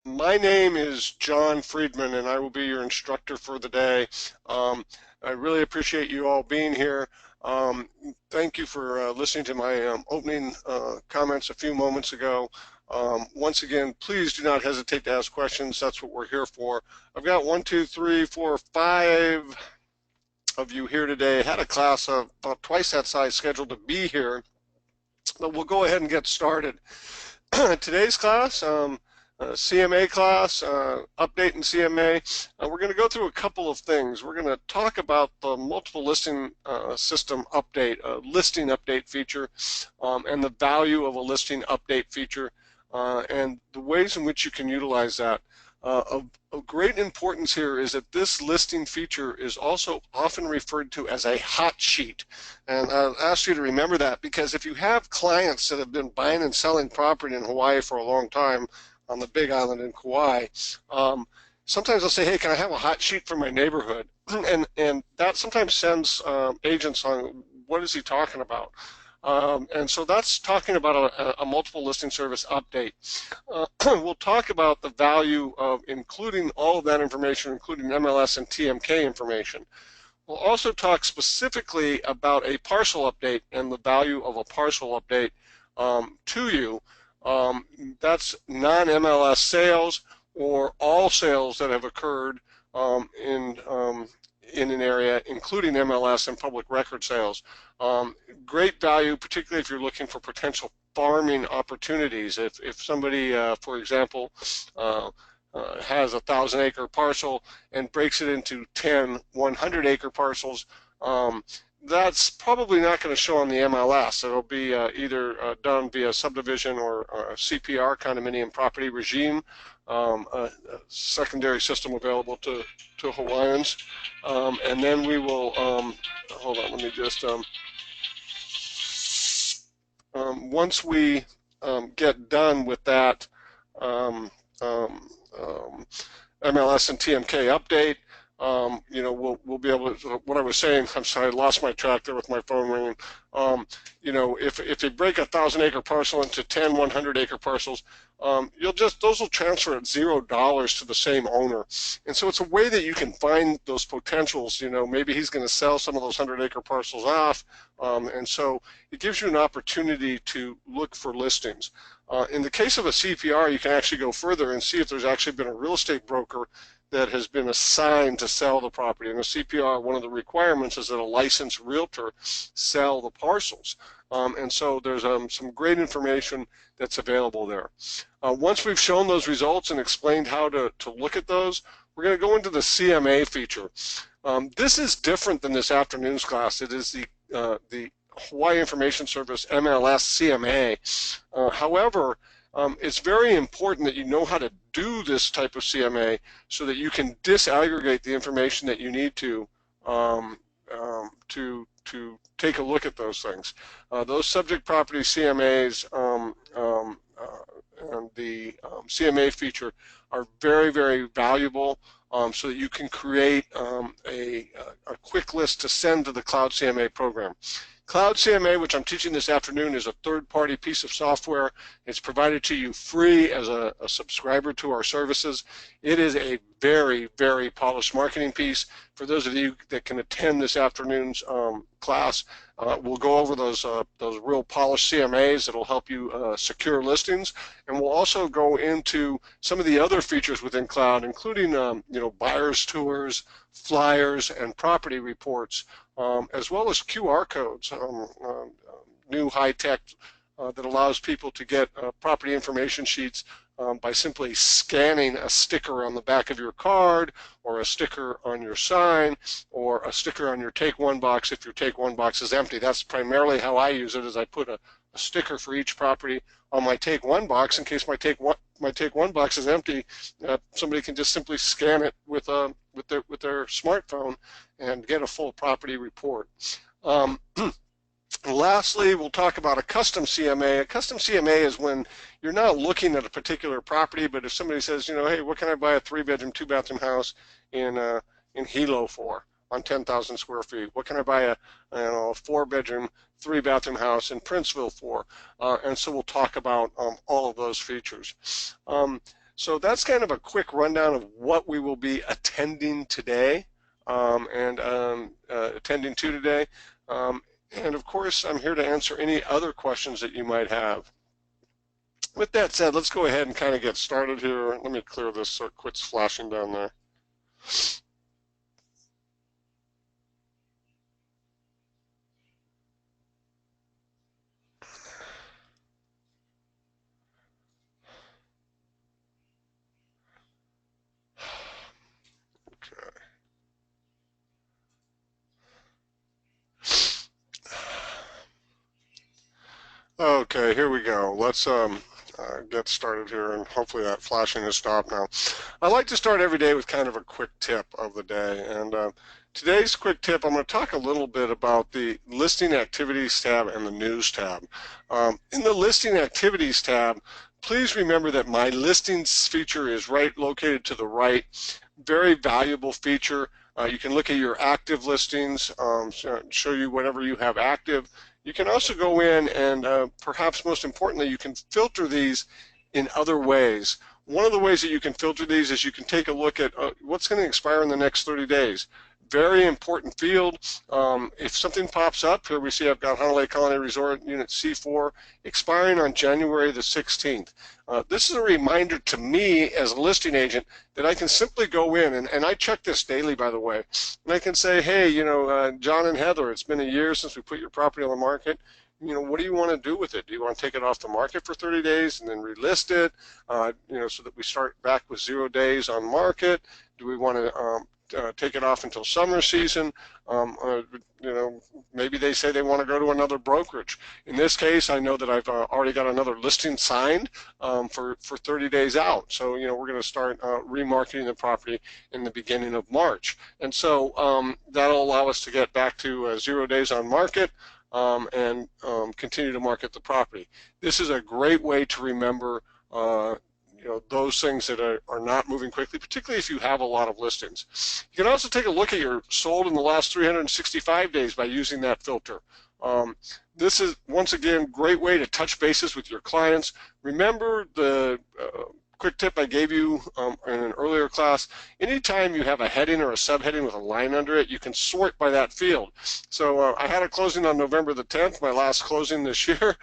My name is John Friedman, and I will be your instructor for the day. I really appreciate you all being here. Um, Thank you for listening to my opening comments a few moments ago. Once again, please do not hesitate to ask questions. That's what we're here for. I've got one, two, three, four, five of you here today. Had a class of about twice that size scheduled to be here, but we'll go ahead and get started. Today's class, CMA class, update in CMA. We're going to go through a couple of things. We're going to talk about the multiple listing system update, listing update feature, and the value of a listing update feature, and the ways in which you can utilize that. Of great importance here is that this listing feature is also often referred to as a hot sheet. And I'll ask you to remember that, because if you have clients that have been buying and selling property in Hawaii for a long time on the Big Island in Kauai, sometimes they'll say, hey, can I have a hot sheet for my neighborhood? And that sometimes sends agents on, what is he talking about? And so that's talking about a multiple listing service update. We'll talk about the value of including all of that information, including MLS and TMK information. We'll also talk specifically about a parcel update and the value of a parcel update to you. That's non-MLS sales or all sales that have occurred in an area, including MLS and public record sales. Great value, particularly if you're looking for potential farming opportunities. If somebody, for example, has a 1,000-acre parcel and breaks it into 10 100-acre parcels, that's probably not going to show on the MLS. It'll be either done via subdivision or a CPR, condominium property regime, a secondary system available to Hawaiians. And then we will, hold on, let me just, once we get done with that MLS and TMK update, we'll be able to, what I was saying, I'm sorry, I lost my track there with my phone ringing. If they break a 1,000-acre parcel into 10 100-acre parcels, those will transfer at $0 to the same owner. And so it's a way that you can find those potentials. Maybe he's going to sell some of those 100-acre parcels off. And so it gives you an opportunity to look for listings. In the case of a CPR, you can actually go further and see if there's actually been a real estate broker that has been assigned to sell the property. In a CPR, one of the requirements is that a licensed realtor sell the parcels. And so there's some great information that's available there. Once we've shown those results and explained how to look at those, we're going to go into the CMA feature. This is different than this afternoon's class. It is the Hawaii Information Service MLS CMA. However, it's very important that you know how to do this type of CMA so that you can disaggregate the information that you need to take a look at those things. Those subject property CMAs and the CMA feature are very, very valuable so that you can create a quick list to send to the Cloud CMA program. Cloud CMA, which I'm teaching this afternoon, is a third-party piece of software. It's provided to you free as a subscriber to our services. It is a very, very polished marketing piece. For those of you that can attend this afternoon's class, we'll go over those real polished CMAs that will help you secure listings, and we'll also go into some of the other features within Cloud, including buyers tours, flyers, and property reports, as well as QR codes, new high-tech that allows people to get property information sheets by simply scanning a sticker on the back of your card, or a sticker on your sign, or a sticker on your Take One box if your Take One box is empty. That's primarily how I use it, is I put a sticker for each property on my Take One box in case my Take One box is empty. Somebody can just simply scan it with their smartphone and get a full property report. Lastly, we'll talk about a custom CMA. A custom CMA is when you're not looking at a particular property, but if somebody says, hey, what can I buy a 3-bedroom, 2-bathroom house in Hilo for on 10,000 square feet? What can I buy a 4-bedroom, 3-bathroom house in Princeville for? And so we'll talk about all of those features. So that's kind of a quick rundown of what we will be attending today attending to today. And of course, I'm here to answer any other questions that you might have. With that said, let's go ahead and kind of get started here. Let me clear this so it quits flashing down there. Okay, here we go. Let's get started here, and hopefully that flashing has stopped now. I like to start every day with kind of a quick tip of the day, and today's quick tip, I'm going to talk a little bit about the Listing Activities tab and the News tab. In the Listing Activities tab, please remember that My Listings feature is right located to the right. Very valuable feature. You can look at your active listings, show you whatever you have active. You can also go in and perhaps most importantly, you can filter these in other ways. One of the ways that you can filter these is you can take a look at what's going to expire in the next 30 days. Very important field. If something pops up, here we see I've got Honolulu Colony Resort Unit C4 expiring on January the 16th. This is a reminder to me as a listing agent that I can simply go in, and I check this daily, by the way, and I can say, hey, you know, John and Heather, it's been a year since we put your property on the market. You know, what do you want to do with it? Do you want to take it off the market for 30 days and then relist it, you know, so that we start back with 0 days on market? Do we want to take it off until summer season? You know, maybe they say they want to go to another brokerage. In this case, I know that I've already got another listing signed for 30 days out. So, you know, we're going to start remarketing the property in the beginning of March. And so that'll allow us to get back to 0 days on market and continue to market the property. This is a great way to remember you know, those things that are not moving quickly, particularly if you have a lot of listings. You can also take a look at your sold in the last 365 days by using that filter. This is, once again, great way to touch bases with your clients. Remember the quick tip I gave you in an earlier class. Anytime you have a heading or a subheading with a line under it, you can sort by that field. So I had a closing on November the 10th, my last closing this year.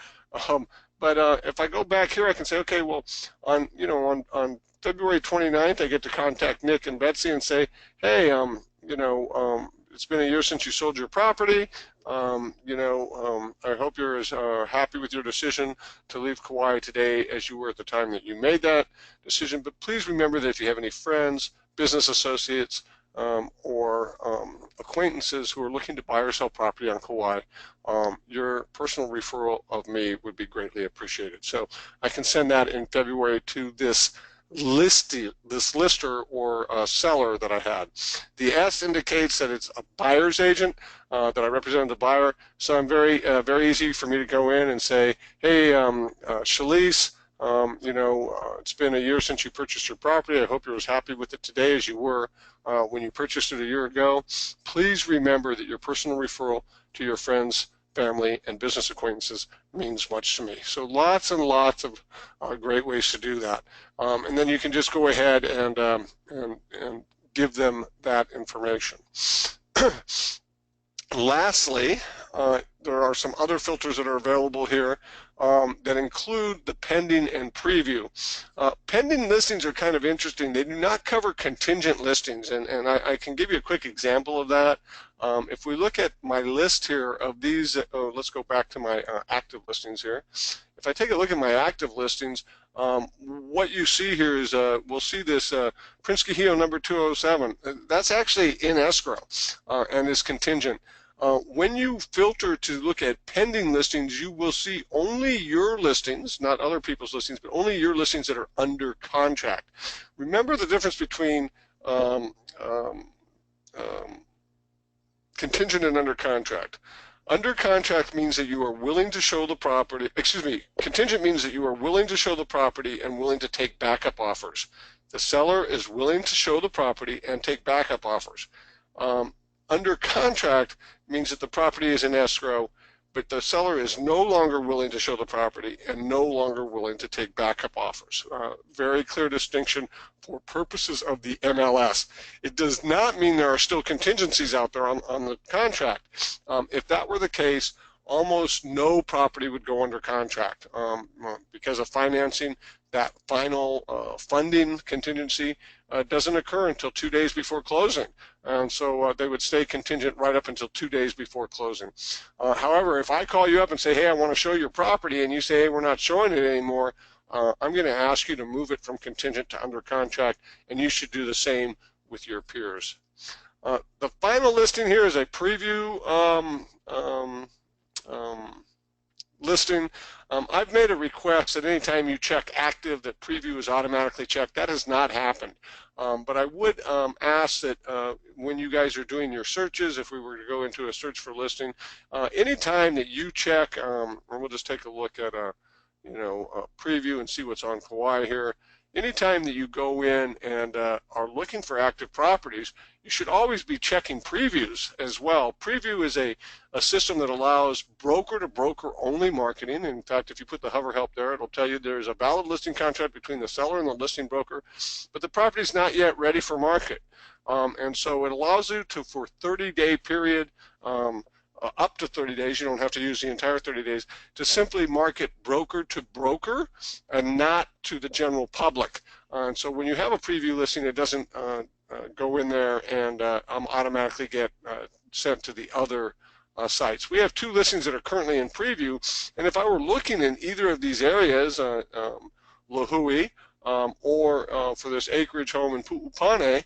But if I go back here, I can say, okay, well, on February 29th, I get to contact Nick and Betsy and say, hey, you know, it's been a year since you sold your property. You know, I hope you're as happy with your decision to leave Kauai today as you were at the time that you made that decision. But please remember that if you have any friends, business associates, or acquaintances who are looking to buy or sell property on Kauai, your personal referral of me would be greatly appreciated. So I can send that in February to this lister or seller that I had. The S indicates that it's a buyer's agent, that I represented the buyer. So I'm very easy for me to go in and say, hey, Shalise, you know, it's been a year since you purchased your property. I hope you're as happy with it today as you were when you purchased it a year ago. Please remember that your personal referral to your friends, family, and business acquaintances means much to me. So lots and lots of great ways to do that. And then you can just go ahead and give them that information. Lastly, there are some other filters that are available here that include the pending and preview. Pending listings are kind of interesting. They do not cover contingent listings, and I can give you a quick example of that. If we look at my list here of these, let's go back to my active listings here. If I take a look at my active listings, what you see here is we'll see this Prince Kahio number 207. That's actually in escrow and is contingent. When you filter to look at pending listings, you will see only your listings, not other people's listings, but only your listings that are under contract. Remember the difference between contingent and under contract. Under contract means that you are willing to show the property, contingent means that you are willing to show the property and willing to take backup offers. The seller is willing to show the property and take backup offers. Under contract means that the property is in escrow, but the seller is no longer willing to show the property and no longer willing to take backup offers. Very clear distinction for purposes of the MLS. It does not mean there are still contingencies out there on the contract. If that were the case, almost no property would go under contract because of financing. That final funding contingency doesn't occur until 2 days before closing, and so they would stay contingent right up until 2 days before closing. However, if I call you up and say, hey, I want to show your property, and you say, hey, we're not showing it anymore, I'm going to ask you to move it from contingent to under contract, and you should do the same with your peers. The final listing here is a preview listing. I've made a request that anytime you check active that preview is automatically checked. That has not happened. But I would ask that when you guys are doing your searches, if we were to go into a search for listing, anytime that you check, and we'll just take a look at a preview and see what's on Kauai here. Anytime that you go in and are looking for active properties, you should always be checking previews as well. Preview is a system that allows broker-to-broker only marketing. In fact, if you put the hover help there, it'll tell you there's a valid listing contract between the seller and the listing broker, but the property is not yet ready for market. And so it allows you to, for 30-day period, up to 30 days, you don't have to use the entire 30 days, to simply market broker to broker and not to the general public. And so when you have a preview listing, it doesn't go in there and automatically get sent to the other sites. We have 2 listings that are currently in preview, and if I were looking in either of these areas, Lahui or for this acreage home in Pu'upane,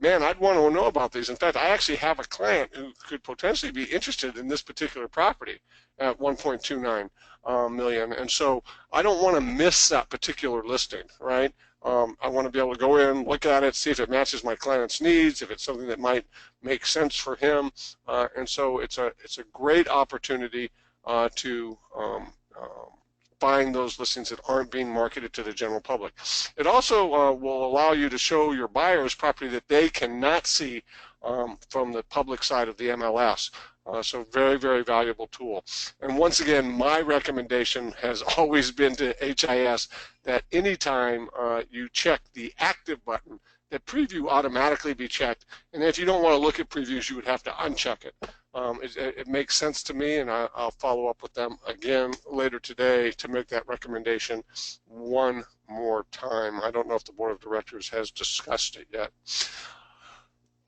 man, I'd want to know about these. In fact, I actually have a client who could potentially be interested in this particular property at 1.29 million. And so I don't want to miss that particular listing, right? I want to be able to go in, look at it, see if it matches my client's needs, if it's something that might make sense for him. And so it's a great opportunity to find those listings that aren't being marketed to the general public. It also will allow you to show your buyers property that they cannot see from the public side of the MLS. So very, very valuable tool. And once again, my recommendation has always been to HIS that anytime you check the active button, that preview automatically be checked. And if you don't want to look at previews, you would have to uncheck it. It makes sense to me, and I'll follow up with them again later today to make that recommendation one more time. I don't know if the board of directors has discussed it yet.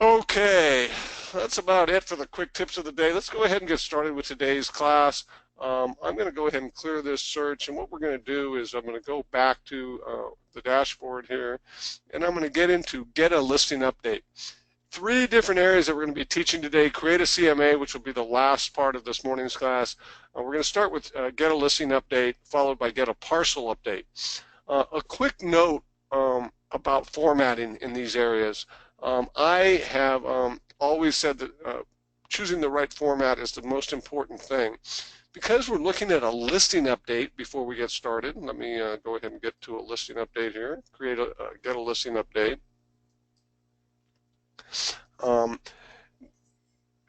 Okay, that's about it for the quick tips of the day. Let's go ahead and get started with today's class. I'm going to go ahead and clear this search, and what we're going to do is I'm going to go back to the dashboard here, and I'm going to get into Get a Listing Update. 3 different areas that we're going to be teaching today. Create a CMA, which will be the last part of this morning's class. We're going to start with Get a Listing Update, followed by Get a Parcel Update. A quick note about formatting in these areas. I have always said that choosing the right format is the most important thing. Because we're looking at a listing update before we get started, let me go ahead and get to a listing update here. Get a listing update. The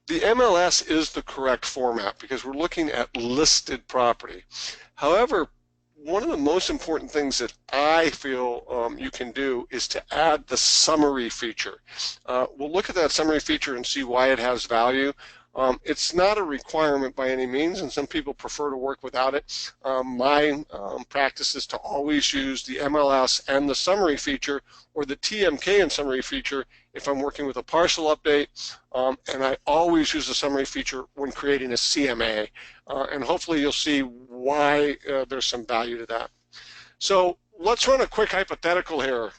MLS is the correct format because we're looking at listed property. However, one of the most important things that I feel you can do is to add the summary feature. We'll look at that summary feature and see why it has value. It's not a requirement by any means, and some people prefer to work without it. My practice is to always use the MLS and the summary feature, or the TMK and summary feature if I'm working with a parcel update, and I always use the summary feature when creating a CMA, and hopefully you'll see why there's some value to that. So let's run a quick hypothetical here.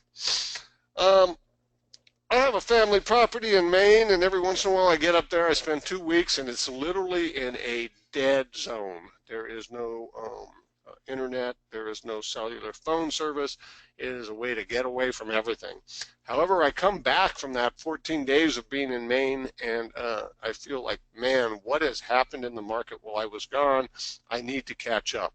I have a family property in Maine, and every once in a while I get up there, I spend 2 weeks, and it's literally in a dead zone. There is no internet, there is no cellular phone service. It is a way to get away from everything. However, I come back from that 14 days of being in Maine, and I feel like, man, what has happened in the market while I was gone? I need to catch up.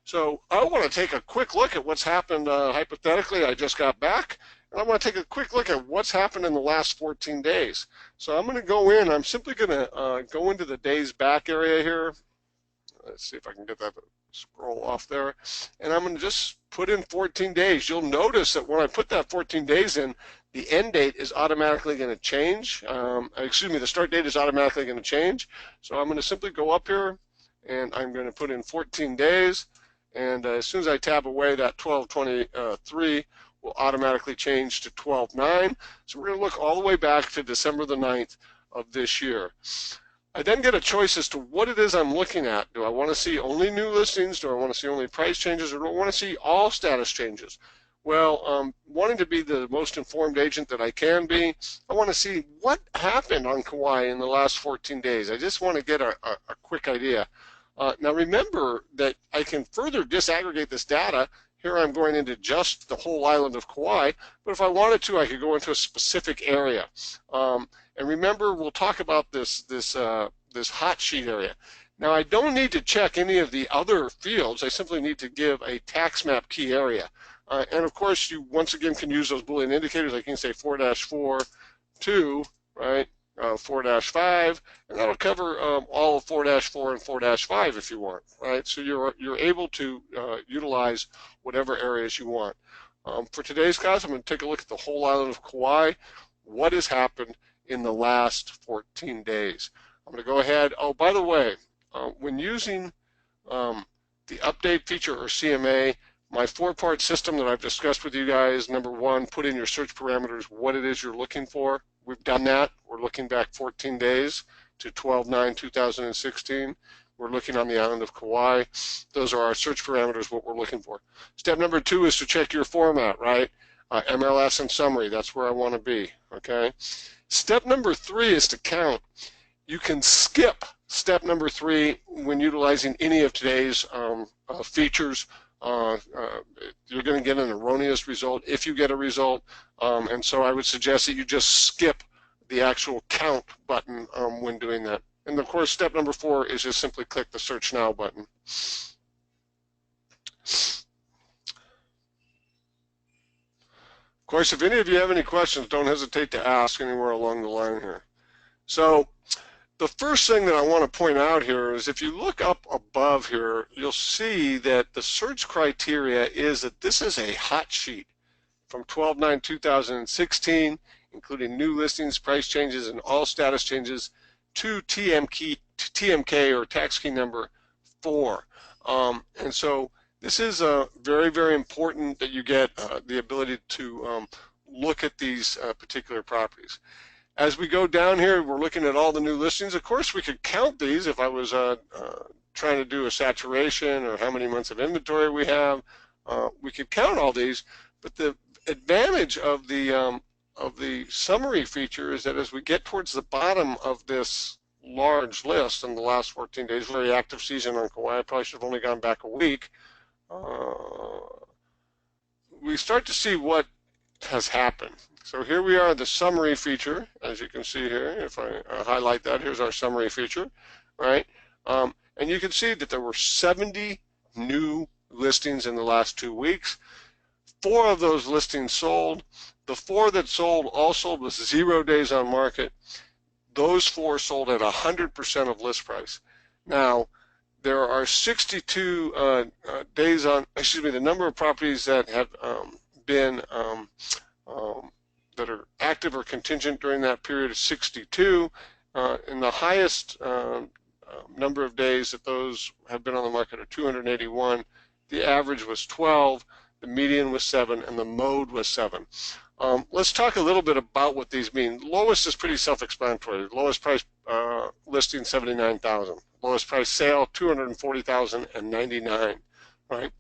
So I want to take a quick look at what's happened hypothetically. I just got back. And I want to take a quick look at what's happened in the last 14 days. So I'm going to go in. I'm simply going to go into the days back area here. let's see if I can get that scroll off there. And I'm going to just put in 14 days. You'll notice that when I put that 14 days in, the end date is automatically going to change. The start date is automatically going to change. So I'm going to simply go up here and I'm going to put in 14 days. And as soon as I tab away, that 12/23 will automatically change to 12/9. So we're going to look all the way back to December the 9th of this year. I then get a choice as to what it is I'm looking at. Do I want to see only new listings? Do I want to see only price changes? Or do I want to see all status changes? Well, wanting to be the most informed agent that I can be, I want to see what happened on Kauai in the last 14 days. I just want to get a quick idea. Now remember that I can further disaggregate this data. Here I'm going into just the whole island of Kauai, but if I wanted to, I could go into a specific area. And remember, we'll talk about this hot sheet area. Now I don't need to check any of the other fields. I simply need to give a tax map key area. And of course, you once again can use those Boolean indicators. I can say 4-4, 2, right? 4-5, and that'll cover all of 4-4 and 4-5 if you want, right? So you're able to utilize whatever areas you want. For today's class, I'm going to take a look at the whole island of Kauai. What has happened in the last 14 days? I'm going to go ahead. Oh, by the way, when using the update feature or CMA, my 4-part system that I've discussed with you guys, number 1, put in your search parameters, what it is you're looking for. We've done that. We're looking back 14 days to 12/9/2016. We're looking on the island of Kauai. Those are our search parameters, what we're looking for. Step number 2 is to check your format, right? MLS and summary, that's where I want to be, okay? Step number 3 is to count. You can skip step number 3 when utilizing any of today's features. You're going to get an erroneous result if you get a result, and so I would suggest that you just skip the actual count button when doing that. And of course, step number 4 is just simply click the Search Now button. Of course, if any of you have any questions, don't hesitate to ask anywhere along the line here. So the first thing that I want to point out here is if you look up above here, you'll see that the search criteria is that this is a hot sheet from 12/9/2016, including new listings, price changes, and all status changes to TMK or tax key number 4. And so this is very, very important that you get the ability to look at these particular properties. As we go down here, we're looking at all the new listings. Of course, we could count these if I was trying to do a saturation or how many months of inventory we have. We could count all these, but the advantage of the summary feature is that as we get towards the bottom of this large list in the last 14 days, very active season on Kauai, I probably should have only gone back a week, we start to see what has happened. So here we are, the summary feature, as you can see here. If I highlight that, here's our summary feature, right? And you can see that there were 70 new listings in the last 2 weeks. 4 of those listings sold. The 4 that sold all sold with 0 days on market. Those 4 sold at 100% of list price. Now, there are 62 days on, the number of properties that have been that are active or contingent during that period is 62, and the highest number of days that those have been on the market are 281. The average was 12, the median was 7, and the mode was 7. Let's talk a little bit about what these mean. Lowest is pretty self-explanatory. Lowest price listing, 79,000. Lowest price sale, 240,099, right?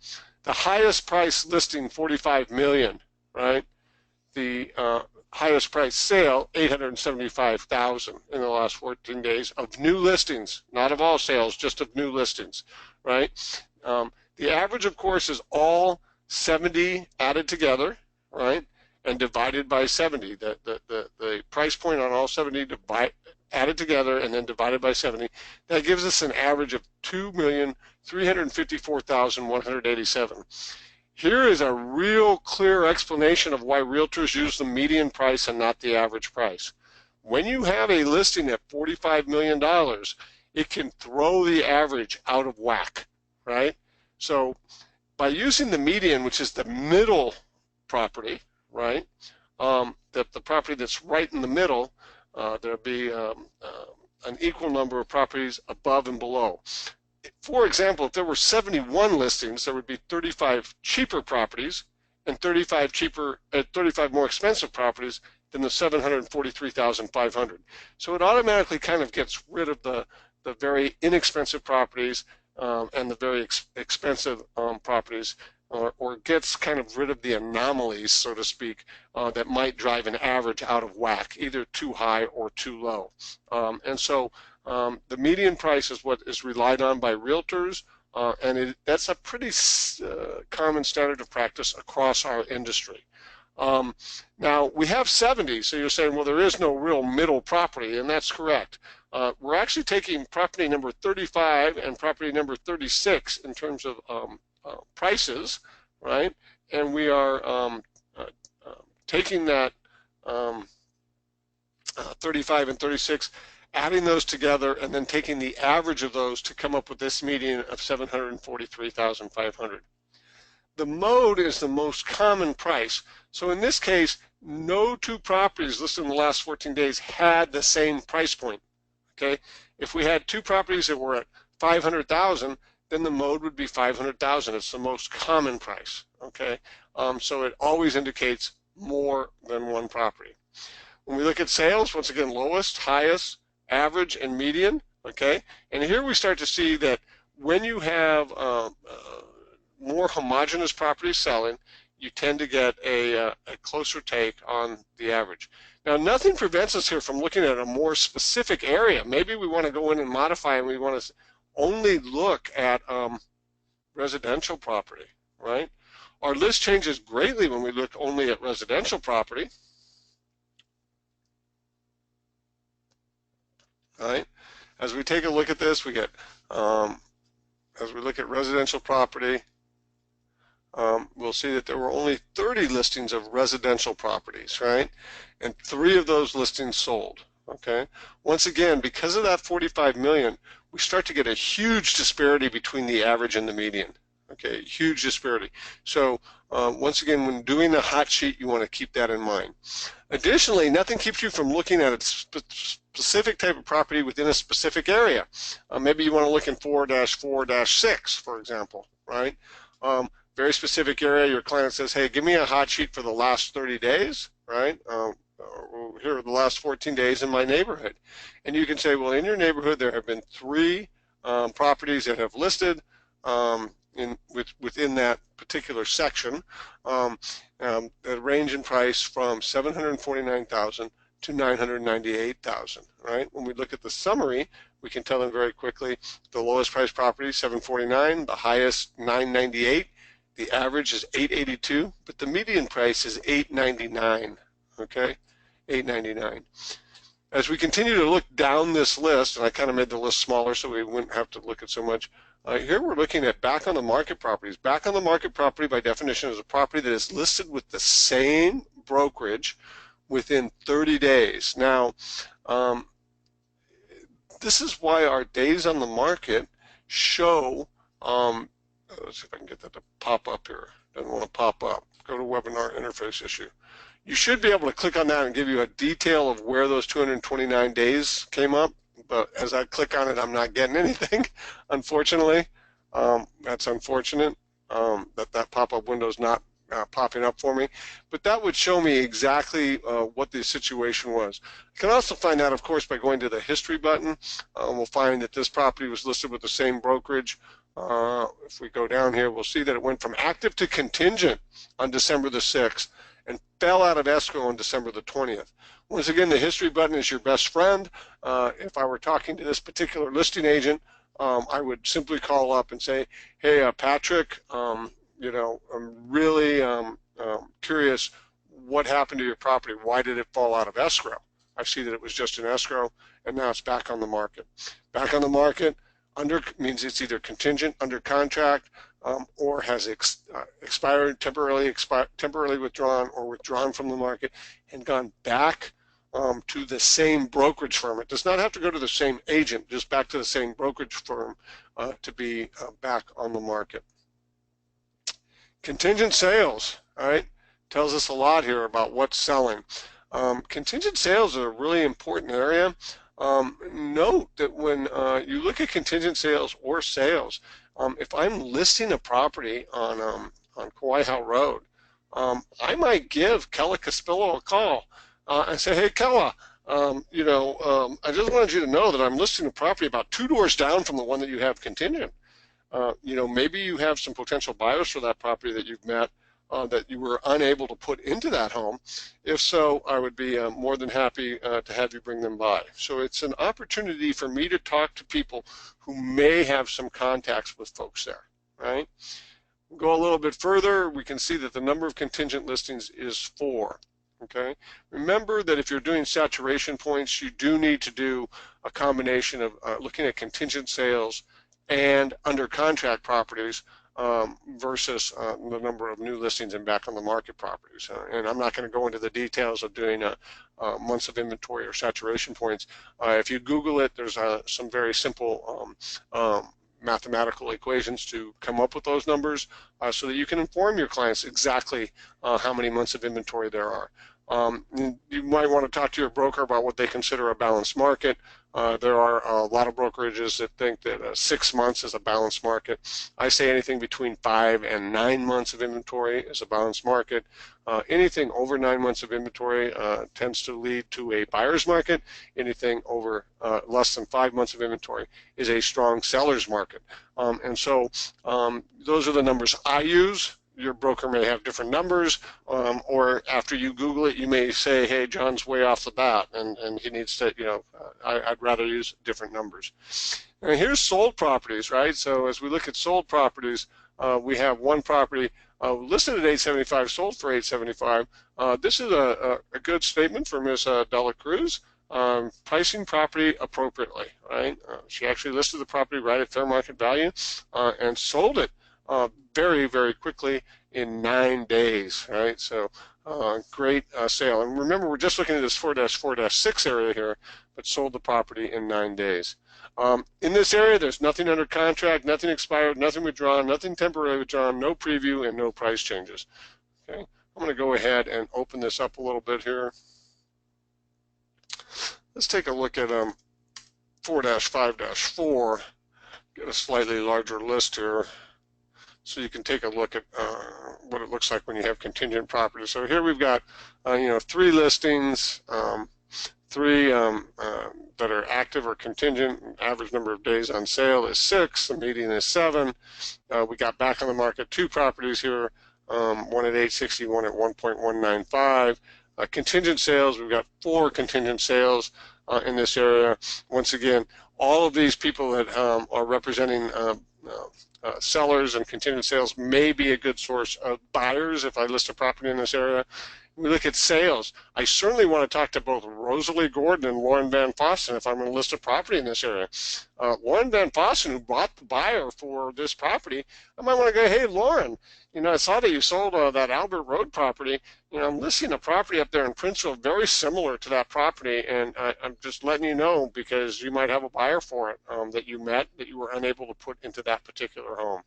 The highest price listing, 45 million, right? The highest price sale, 875,000 in the last 14 days of new listings, not of all sales, just of new listings, right? The average, of course, is all 70 added together, right, and divided by 70. The price point on all 70 added together and then divided by 70, that gives us an average of 2,354,187. Here is a real clear explanation of why realtors use the median price and not the average price. When you have a listing at $45 million, it can throw the average out of whack, right? So by using the median, which is the middle property, right? The property that's right in the middle, there'll be an equal number of properties above and below. For example, if there were 71 listings, there would be 35 cheaper properties and 35 more expensive properties than the 743,500. So it automatically kind of gets rid of the very inexpensive properties and the very expensive properties, or gets kind of rid of the anomalies, so to speak, that might drive an average out of whack, either too high or too low. And so the median price is what is relied on by realtors, and that's a pretty common standard of practice across our industry. Now, we have 70, so you're saying, well, there is no real middle property, and that's correct. We're actually taking property number 35 and property number 36 in terms of prices, right? And we are taking that 35 and 36, adding those together, and then taking the average of those to come up with this median of 743,500. The mode is the most common price. So in this case, no two properties listed in the last 14 days had the same price point. Okay, if we had two properties that were at 500,000, then the mode would be 500,000. It's the most common price. Okay, so it always indicates more than one property. When we look at sales, once again, lowest, highest, average, and median. Okay, and here we start to see that when you have more homogeneous properties selling, you tend to get a closer take on the average. Now, nothing prevents us here from looking at a more specific area. Maybe we want to go in and modify, and we want to only look at residential property, right? Our list changes greatly when we look only at residential property, right? As we take a look at this, we get, as we look at residential property, we'll see that there were only 30 listings of residential properties, right? And 3 of those listings sold, okay? Once again, because of that 45 million, we start to get a huge disparity between the average and the median, okay? Huge disparity. So once again, when doing the hot sheet, you want to keep that in mind. Additionally, nothing keeps you from looking at a specific type of property within a specific area. Maybe you want to look in 4-4-6, for example, right? Very specific area, your client says, hey, give me a hot sheet for the last 30 days, right? Here are the last 14 days in my neighborhood. And you can say, well, in your neighborhood, there have been 3 properties that have listed within that particular section that range in price from 749,000 to 998,000, right? When we look at the summary, we can tell them very quickly the lowest price property, 749, the highest, 998. The average is 882, but the median price is 899, okay? 899. As we continue to look down this list, and I kind of made the list smaller so we wouldn't have to look at so much, here we're looking at back on the market properties. Back on the market property, by definition, is a property that is listed with the same brokerage within 30 days. Now, this is why our days on the market show, let's see if I can get that to pop up here. Doesn't want to pop up. Go to webinar interface issue. You should be able to click on that and give you a detail of where those 229 days came up. But as I click on it, I'm not getting anything, unfortunately. That's unfortunate that pop-up window is not popping up for me. But that would show me exactly what the situation was. You can also find out, of course, by going to the history button. We'll find that this property was listed with the same brokerage. If we go down here, we'll see that it went from active to contingent on December the 6th and fell out of escrow on December the 20th. Once again, the history button is your best friend. If I were talking to this particular listing agent, I would simply call up and say, hey, Patrick, you know, I'm really curious what happened to your property. Why did it fall out of escrow? I see that it was just in escrow, and now it's back on the market. Back on the market under means it's either contingent, under contract, or has expired, temporarily withdrawn, or withdrawn from the market and gone back to the same brokerage firm. It does not have to go to the same agent, just back to the same brokerage firm to be back on the market. Contingent sales, all right, tells us a lot here about what's selling. Contingent sales are a really important area. Note that when you look at contingent sales or sales, if I'm listing a property on Kauai Road, I might give Kella Caspillo a call and say, hey, Kella, I just wanted you to know that I'm listing a property about 2 doors down from the one that you have contingent. Maybe you have some potential buyers for that property that you've met that you were unable to put into that home. If so, I would be more than happy to have you bring them by. So it's an opportunity for me to talk to people who may have some contacts with folks there, right? We'll go a little bit further. We can see that the number of contingent listings is 4. Okay. Remember that if you're doing saturation points, you do need to do a combination of looking at contingent sales and under contract properties versus the number of new listings and back on the market properties. And I'm not going to go into the details of doing months of inventory or saturation points. If you Google it, there's some very simple mathematical equations to come up with those numbers so that you can inform your clients exactly how many months of inventory there are. You might want to talk to your broker about what they consider a balanced market. There are a lot of brokerages that think that 6 months is a balanced market. I say anything between 5 and 9 months of inventory is a balanced market. Anything over 9 months of inventory tends to lead to a buyer's market. Anything over less than 5 months of inventory is a strong seller's market. And so those are the numbers I use. Your broker may have different numbers, or after you Google it, you may say, hey, John's way off the bat, and he needs to, I'd rather use different numbers. And here's sold properties, right? So as we look at sold properties, we have one property listed at $875, sold for $875. This is a good statement for Ms. Dela Cruz. Pricing property appropriately, right? She actually listed the property right at fair market value and sold it very, very quickly in 9 days, right? So great sale. And remember, we're just looking at this 4-4-6 area here, but sold the property in 9 days. In this area, there's nothing under contract, nothing expired, nothing withdrawn, nothing temporarily withdrawn, no preview, and no price changes. Okay, I'm going to go ahead and open this up a little bit here. Let's take a look at 4-5-4, get a slightly larger list here, so you can take a look at what it looks like when you have contingent properties. So here we've got, 3 listings, 3 that are active or contingent. Average number of days on sale is 6. The median is 7. We got back on the market 2 properties here, one at 860, one at 1.195. Contingent sales, we've got 4 contingent sales in this area. Once again, all of these people that are representing sellers and contingent sales may be a good source of buyers if I list a property in this area. We look at sales. I certainly want to talk to both Rosalie Gordon and Lauren Van Fossen if I'm going to list a property in this area. Lauren Van Fossen, who bought the buyer for this property, I might want to go, hey, Lauren, I saw that you sold that Albert Road property. I'm listing a property up there in Princeville very similar to that property, and I'm just letting you know because you might have a buyer for it that you met that you were unable to put into that particular home.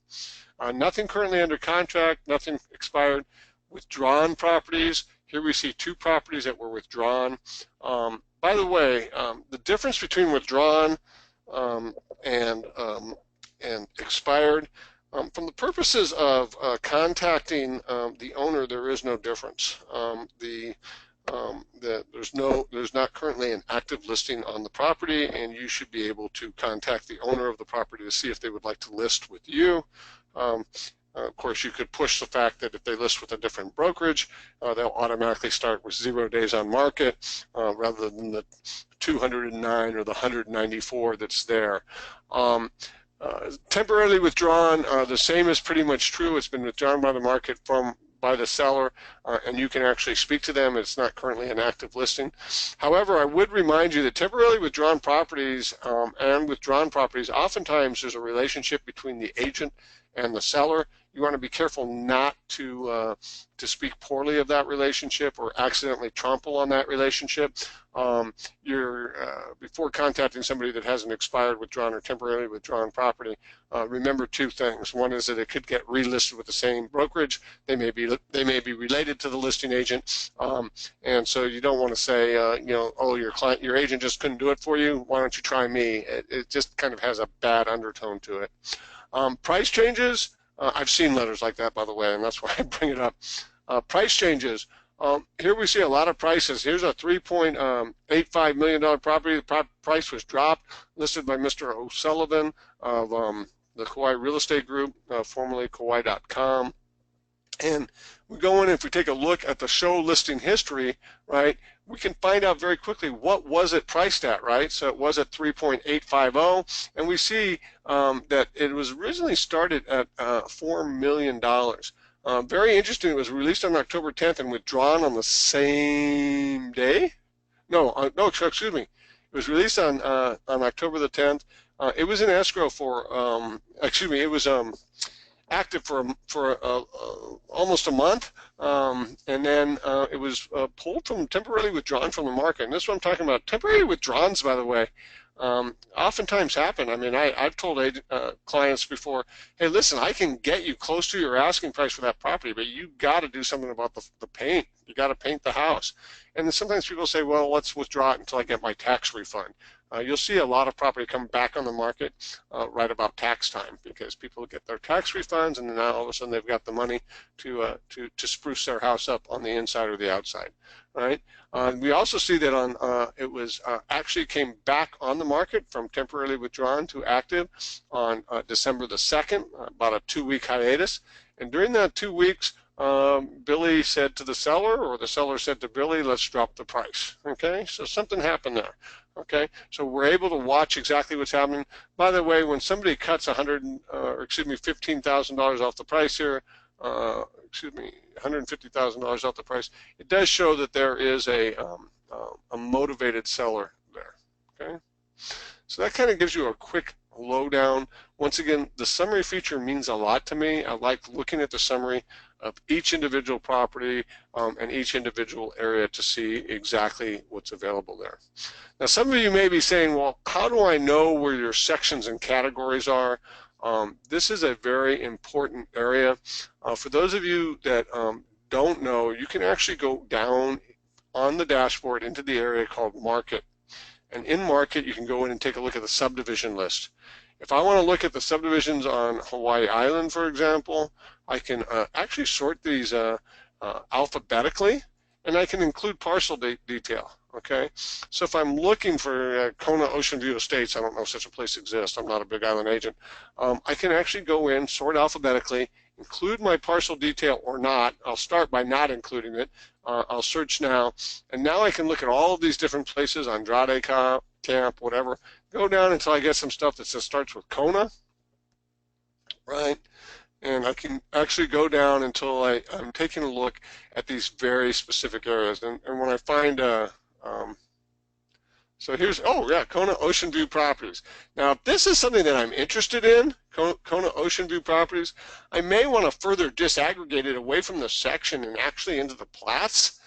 Nothing currently under contract, nothing expired. Withdrawn properties. Here we see 2 properties that were withdrawn. By the way, the difference between withdrawn and expired, from the purposes of contacting the owner, there is no difference. There's not currently an active listing on the property, and you should be able to contact the owner of the property to see if they would like to list with you. Of course, you could push the fact that if they list with a different brokerage, they'll automatically start with 0 days on market rather than the 209 or the 194 that's there. Temporarily withdrawn, the same is pretty much true. It's been withdrawn by the market by the seller, and you can actually speak to them. It's not currently an active listing. However, I would remind you that temporarily withdrawn properties and withdrawn properties, oftentimes there's a relationship between the agent and the seller. you want to be careful not to speak poorly of that relationship or accidentally trample on that relationship. Before contacting somebody that has an expired, withdrawn, or temporarily withdrawn property, remember two things. One is that it could get relisted with the same brokerage. They may be related to the listing agent, and so you don't want to say, oh, your agent just couldn't do it for you. Why don't you try me? It just kind of has a bad undertone to it. Price changes. I've seen letters like that, by the way, and that's why I bring it up. Price changes. Here we see a lot of prices. Here's a $3.85 million property. The price was dropped, listed by Mr. O'Sullivan of the Kauai Real Estate Group, formerly Kauai.com. And we go in, if we take a look at the show listing history, right, we can find out very quickly what was it priced at, right? So it was at 3.850, and we see that it was originally started at $4 million. Very interesting. It was released on October 10th and withdrawn on the same day. No, excuse me. It was released on October the 10th. It was in escrow for, it was active for almost a month, and then it was pulled from, temporarily withdrawn from the market. And this is what I'm talking about. Temporary withdrawals, by the way, oftentimes happen. I mean, I've told clients before, hey, listen, I can get you close to your asking price for that property, but you got to do something about the paint. You got to paint the house. And then sometimes people say, well, let's withdraw it until I get my tax refund. You'll see a lot of property come back on the market right about tax time, because people get their tax refunds, and then now all of a sudden they've got the money to spruce their house up on the inside or the outside, right? We also see that it was actually came back on the market from temporarily withdrawn to active on December the 2nd, about a 2-week hiatus. And during that 2 weeks, Billy said to the seller, or the seller said to Billy, let's drop the price. Okay, so something happened there. Okay, so we're able to watch exactly what's happening. By the way, when somebody cuts $15,000 off the price here, $150,000 off the price, it does show that there is a motivated seller there. Okay, so that kind of gives you a quick lowdown. Once again, the summary feature means a lot to me. I like looking at the summary of each individual property and each individual area to see exactly what's available there. Now, some of you may be saying, well, how do I know where your sections and categories are? This is a very important area. For those of you that don't know, you can actually go down on the dashboard into the area called Market. And in Market, you can go in and take a look at the subdivision list. If I want to look at the subdivisions on Hawaii Island, for example, I can actually sort these alphabetically, and I can include parcel detail. Okay, so if I'm looking for Kona Ocean View Estates, I don't know if such a place exists, I'm not a Big Island agent, I can actually go in, sort alphabetically, include my parcel detail or not. I'll start by not including it. I'll search now, and now I can look at all of these different places, Andrade Camp, whatever, go down until I get some stuff that says starts with Kona, right? And I can actually go down until I'm taking a look at these very specific areas. And when I find so here's, oh yeah, Kona Ocean View Properties. Now, if this is something that I'm interested in, Kona Ocean View Properties, I may want to further disaggregate it away from the section and actually into the plats.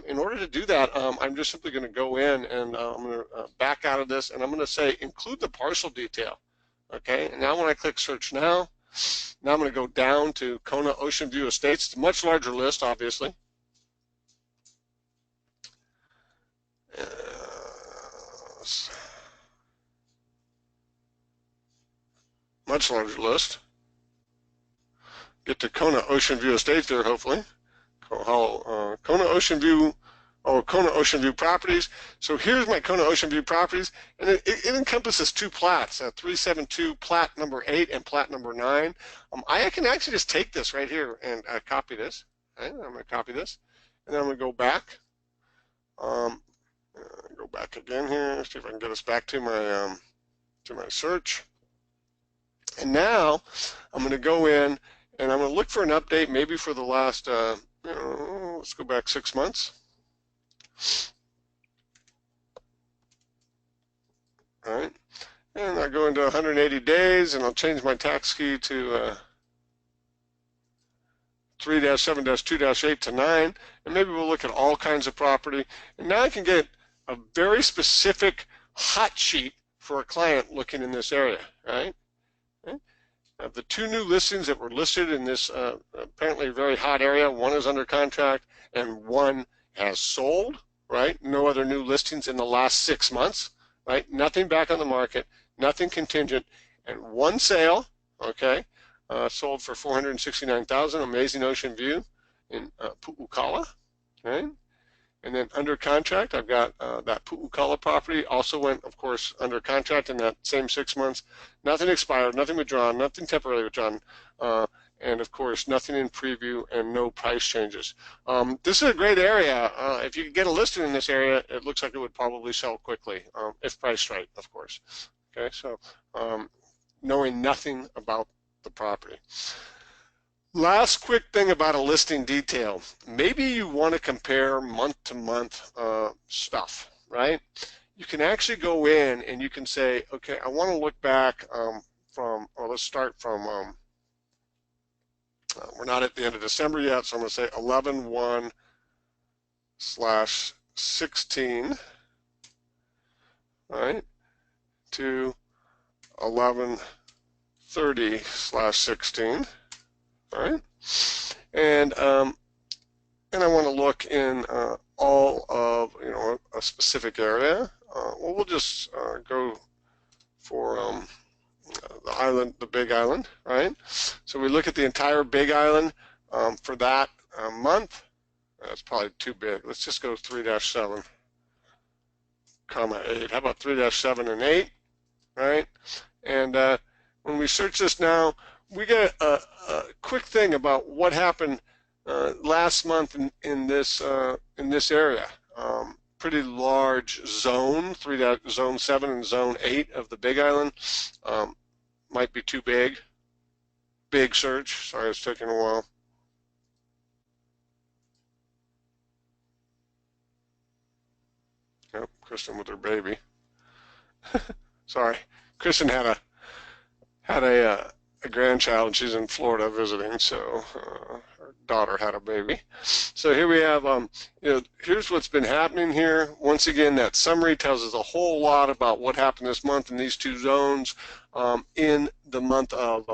In order to do that, I'm just simply going to go in and I'm going to back out of this, and I'm going to say include the parcel detail. Okay, and now when I click search now I'm going to go down to Kona Ocean View Estates. It's a much larger list, obviously. Much larger list. Get to Kona Ocean View Estates there, hopefully. Kona Ocean View, Kona Ocean View Properties. So here's my Kona Ocean View Properties, and it encompasses two plats, 372 plat number 8 and plat number 9. I can actually just take this right here and copy this. Okay? I'm going to copy this, and then I'm going to go back. Go back again here, see if I can get us back to my search. And now I'm going to go in and I'm going to look for an update, maybe for the last, let's go back 6 months. All right, and I go into 180 days, and I'll change my tax key to 3-7-2-8 to 9, and maybe we'll look at all kinds of property. And now I can get a very specific hot sheet for a client looking in this area, right? Okay. The two new listings that were listed in this apparently very hot area, one is under contract and one has sold, right? No other new listings in the last 6 months, right? Nothing back on the market, nothing contingent, and one sale, okay? Sold for $469,000, amazing ocean view in Pu'ukala, right? And then under contract, I've got that Pu'ukala property. Also went, of course, under contract in that same 6 months. Nothing expired, nothing withdrawn, nothing temporarily withdrawn, and of course, nothing in preview and no price changes. This is a great area. If you could get a listing in this area, it looks like it would probably sell quickly, if priced right, of course. Okay, so knowing nothing about the property. Last quick thing about a listing detail. Maybe you want to compare month-to-month stuff, right? You can actually go in and you can say, okay, I want to look back let's start from, we're not at the end of December yet, so I'm going to say 11/1/16, right, to 11/30/16, right? And I want to look in all of a specific area. Well, we'll just go for the island, the Big Island, right? So we look at the entire Big Island for that month. That's probably too big. Let's just go 3-7, 8. How about 3-7 and 8, right? And when we search this now, we get a quick thing about what happened last month in this area. Pretty large zone, zone 7 and zone 8 of the Big Island. Might be too big. Big search. Sorry, it's taking a while. Yep, Kristen with her baby. Sorry, Kristen had a grandchild, and she's in Florida visiting, so her daughter had a baby. So here we have, here's what's been happening here. Once again, that summary tells us a whole lot about what happened this month in these two zones. In the month of,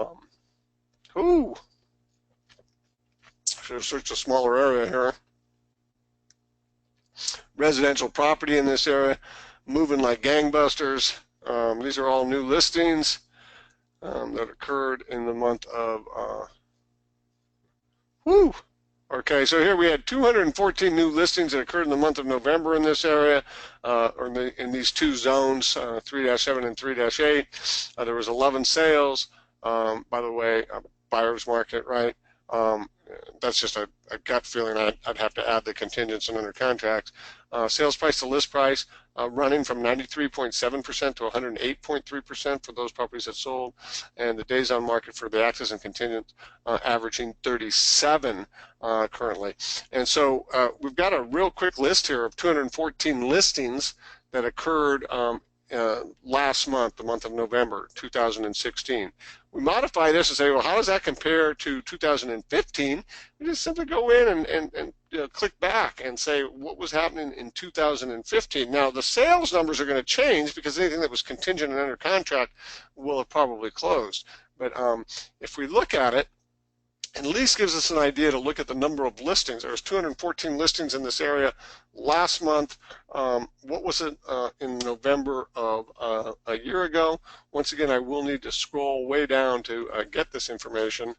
should have searched a smaller area here. Residential property in this area, moving like gangbusters. These are all new listings that occurred in the month of, okay, so here we had 214 new listings that occurred in the month of November in this area, or in these two zones, 3-7 and 3-8. There was 11 sales, by the way, buyer's market, right? That's just a gut feeling. I'd have to add the contingents and under contracts. Sales price to list price running from 93.7% to 108.3% for those properties that sold, and the days on market for the actives and contingents averaging 37 currently. And so we've got a real quick list here of 214 listings that occurred last month, the month of November 2016. We modify this and say, well, how does that compare to 2015? We just simply go in and click back and say what was happening in 2015. Now, the sales numbers are going to change because anything that was contingent and under contract will have probably closed. But if we look at it, at least gives us an idea to look at the number of listings. There was 214 listings in this area last month. What was it in November of a year ago? Once again, I will need to scroll way down to get this information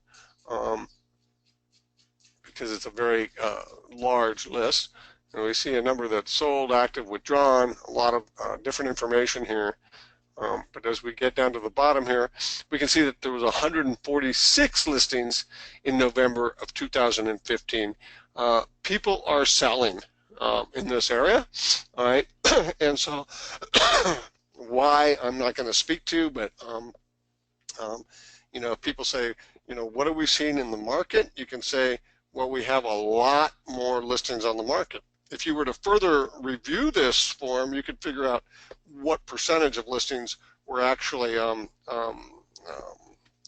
because it's a very large list. And we see a number that's sold, active, withdrawn, a lot of different information here. But as we get down to the bottom here, we can see that there was 146 listings in November of 2015. People are selling in this area, all right? And so why, I'm not going to speak to, but people say, what are we seeing in the market? You can say, well, we have a lot more listings on the market. If you were to further review this form, you could figure out what percentage of listings were actually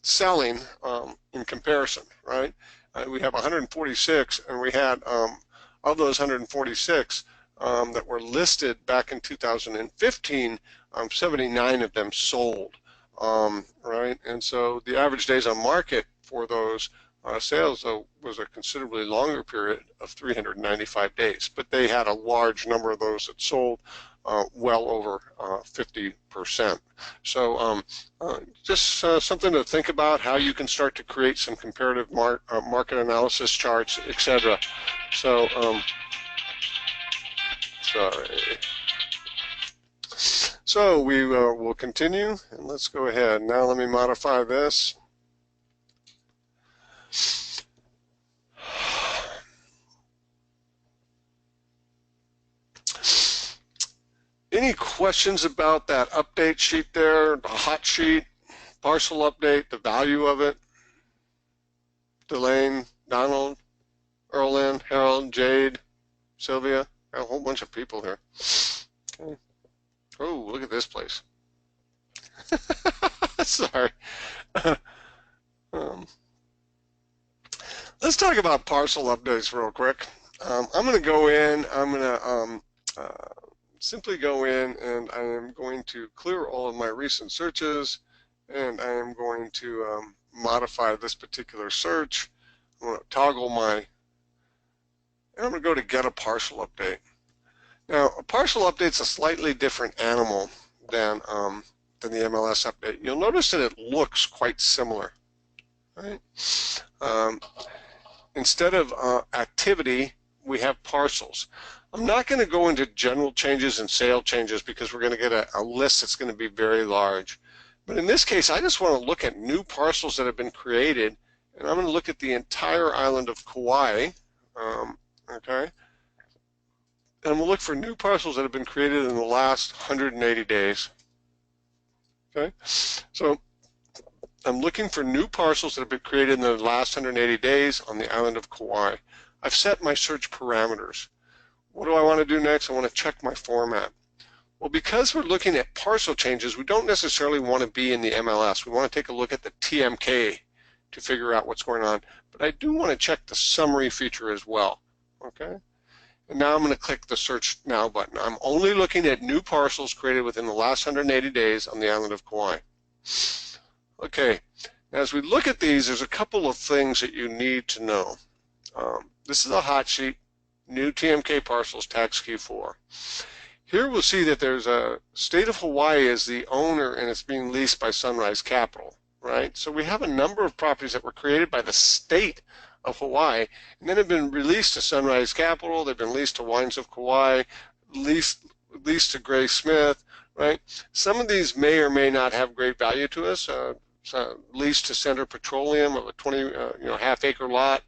selling in comparison, right? we have 146, and we had of those 146 that were listed back in 2015, 79 of them sold, right? And so the average days on market for those sales, though, was a considerably longer period of 395 days, but they had a large number of those that sold, well over 50%. So just something to think about, how you can start to create some comparative market analysis charts, etc. So, sorry. So we will continue, and let's go ahead. Now let me modify this. Any questions about that update sheet there, the hot sheet, parcel update, the value of it? Delane, Donald, Erlyn, Harold, Jade, Sylvia, a whole bunch of people here. Okay. Oh, look at this place. Sorry. Let's talk about parcel updates real quick. I'm going to go in, I'm going to simply go in, and I am going to clear all of my recent searches, and I am going to modify this particular search. I'm going to toggle my, and I'm going to go to get a parcel update. Now, a parcel update is a slightly different animal than the MLS update. You'll notice that it looks quite similar, right? Instead of activity, we have parcels. I'm not going to go into general changes and sale changes because we're going to get a list that's going to be very large. But in this case, I just want to look at new parcels that have been created, and I'm going to look at the entire island of Kauai, okay? And we'll look for new parcels that have been created in the last 180 days, okay? So I'm looking for new parcels that have been created in the last 180 days on the island of Kauai. I've set my search parameters. What do I want to do next? I want to check my format. Well, because we're looking at parcel changes, we don't necessarily want to be in the MLS. We want to take a look at the TMK to figure out what's going on. But I do want to check the summary feature as well, okay? And now I'm going to click the Search Now button. I'm only looking at new parcels created within the last 180 days on the island of Kauai. Okay, as we look at these, there's a couple of things that you need to know. This is a hot sheet, new TMK parcels, tax Q4. Here we'll see that there's a state of Hawaii as the owner, and it's being leased by Sunrise Capital, right? So we have a number of properties that were created by the state of Hawaii and then have been released to Sunrise Capital. They've been leased to Wines of Kauai, leased to Gray Smith, right? Some of these may or may not have great value to us. Leased to Center Petroleum of a 20 half-acre lot.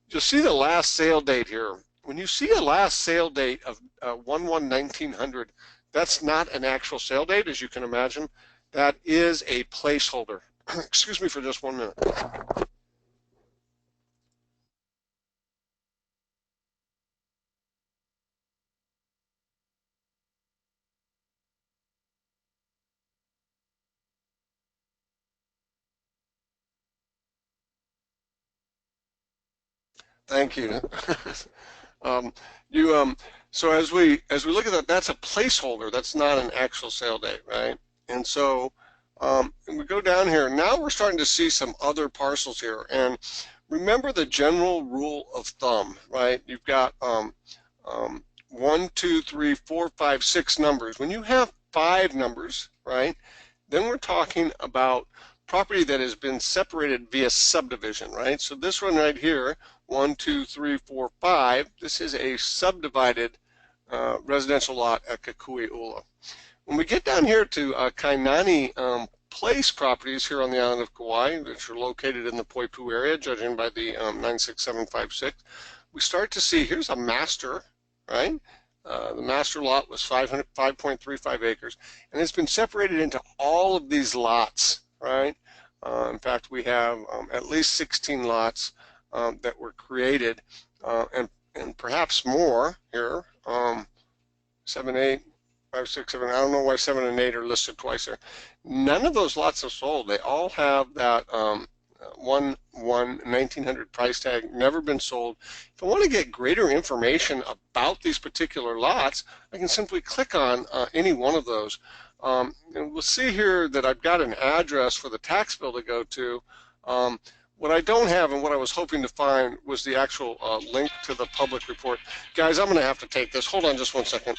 You'll see the last sale date here. When you see a last sale date of 1/1/1900, that's not an actual sale date, as you can imagine. That is a placeholder. Excuse me for just 1 minute. Thank you. So as we look at that, that's a placeholder. That's not an actual sale date, right? And so we go down here. Now we're starting to see some other parcels here. And remember the general rule of thumb, right? You've got 1, 2, 3, 4, 5, 6 numbers. When you have 5 numbers, right, then we're talking about property that has been separated via subdivision, right? So this one right here, 1, 2, 3, 4, 5, this is a subdivided residential lot at Kukui'ula. When we get down here to Kainani Place properties here on the island of Kauai, which are located in the Poipu area, judging by the 96756, we start to see here's a master, right? The master lot was 5.35 acres, and it's been separated into all of these lots, right? In fact, we have at least 16 lots that were created, and perhaps more here. 7, 8, 5, 6, 7. I don't know why 7 and 8 are listed twice there. None of those lots are sold. They all have that 1900 price tag, never been sold. If I want to get greater information about these particular lots, I can simply click on any one of those. And we'll see here that I've got an address for the tax bill to go to. What I don't have and what I was hoping to find was the actual link to the public report. Guys, I'm going to have to take this. Hold on just one second.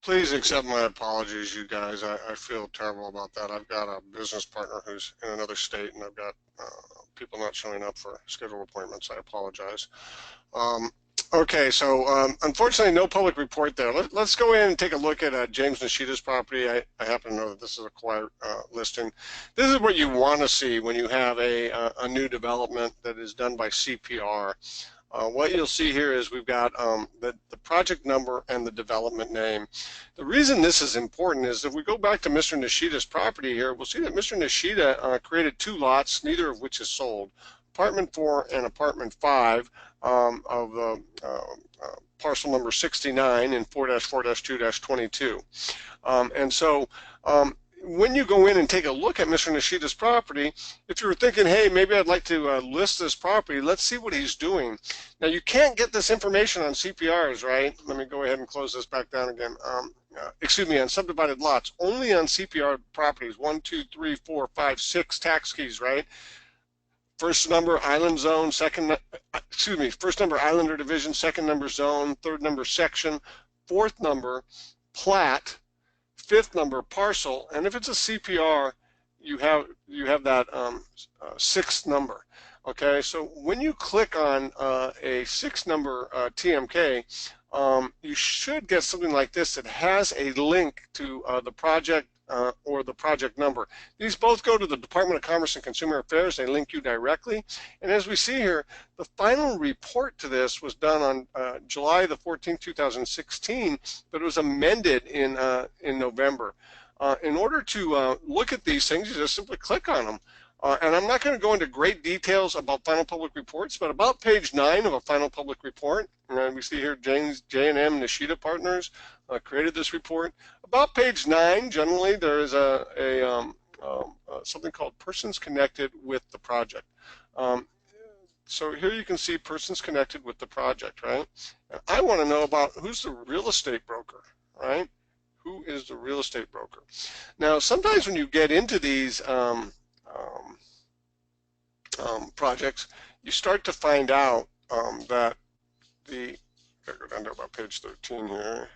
Please accept my apologies, you guys. I feel terrible about that. I've got a business partner who's in another state, and I've got people not showing up for scheduled appointments. I apologize. Um, okay, so unfortunately, no public report there. Let's go in and take a look at James Nishida's property. I happen to know that this is a quiet listing. This is what you want to see when you have a new development that is done by CPR. What you'll see here is we've got the project number and the development name. The reason this is important is if we go back to Mr. Nishida's property here, we'll see that Mr. Nishida created two lots, neither of which is sold. Apartment 4 and Apartment 5 of the parcel number 69 in 4-4-2-22. And so when you go in and take a look at Mr. Nishida's property, if you were thinking, hey, maybe I'd like to list this property, let's see what he's doing. Now, you can't get this information on CPRs, right? Let me go ahead and close this back down again. Excuse me, on subdivided lots, only on CPR properties, 1, 2, 3, 4, 5, 6 tax keys, right? First number, island zone, first number, islander division, second number, zone, third number, section, fourth number, plat, fifth number, parcel, and if it's a CPR, you have that sixth number. Okay, so when you click on a 6 number TMK, you should get something like this that has a link to the project or the project number. These both go to the Department of Commerce and Consumer Affairs. They link you directly. And as we see here, the final report to this was done on July the 14th, 2016, but it was amended in November. In order to look at these things, you just simply click on them. And I'm not going to go into great details about final public reports, but about page 9 of a final public report, and we see here J&M Nishida Partners created this report. About page 9, generally, there is something called persons connected with the project. So here you can see persons connected with the project, right? And I want to know about who's the real estate broker, right? Who is the real estate broker? Now, sometimes when you get into these projects, you start to find out that I gotta go down to about page 13 here.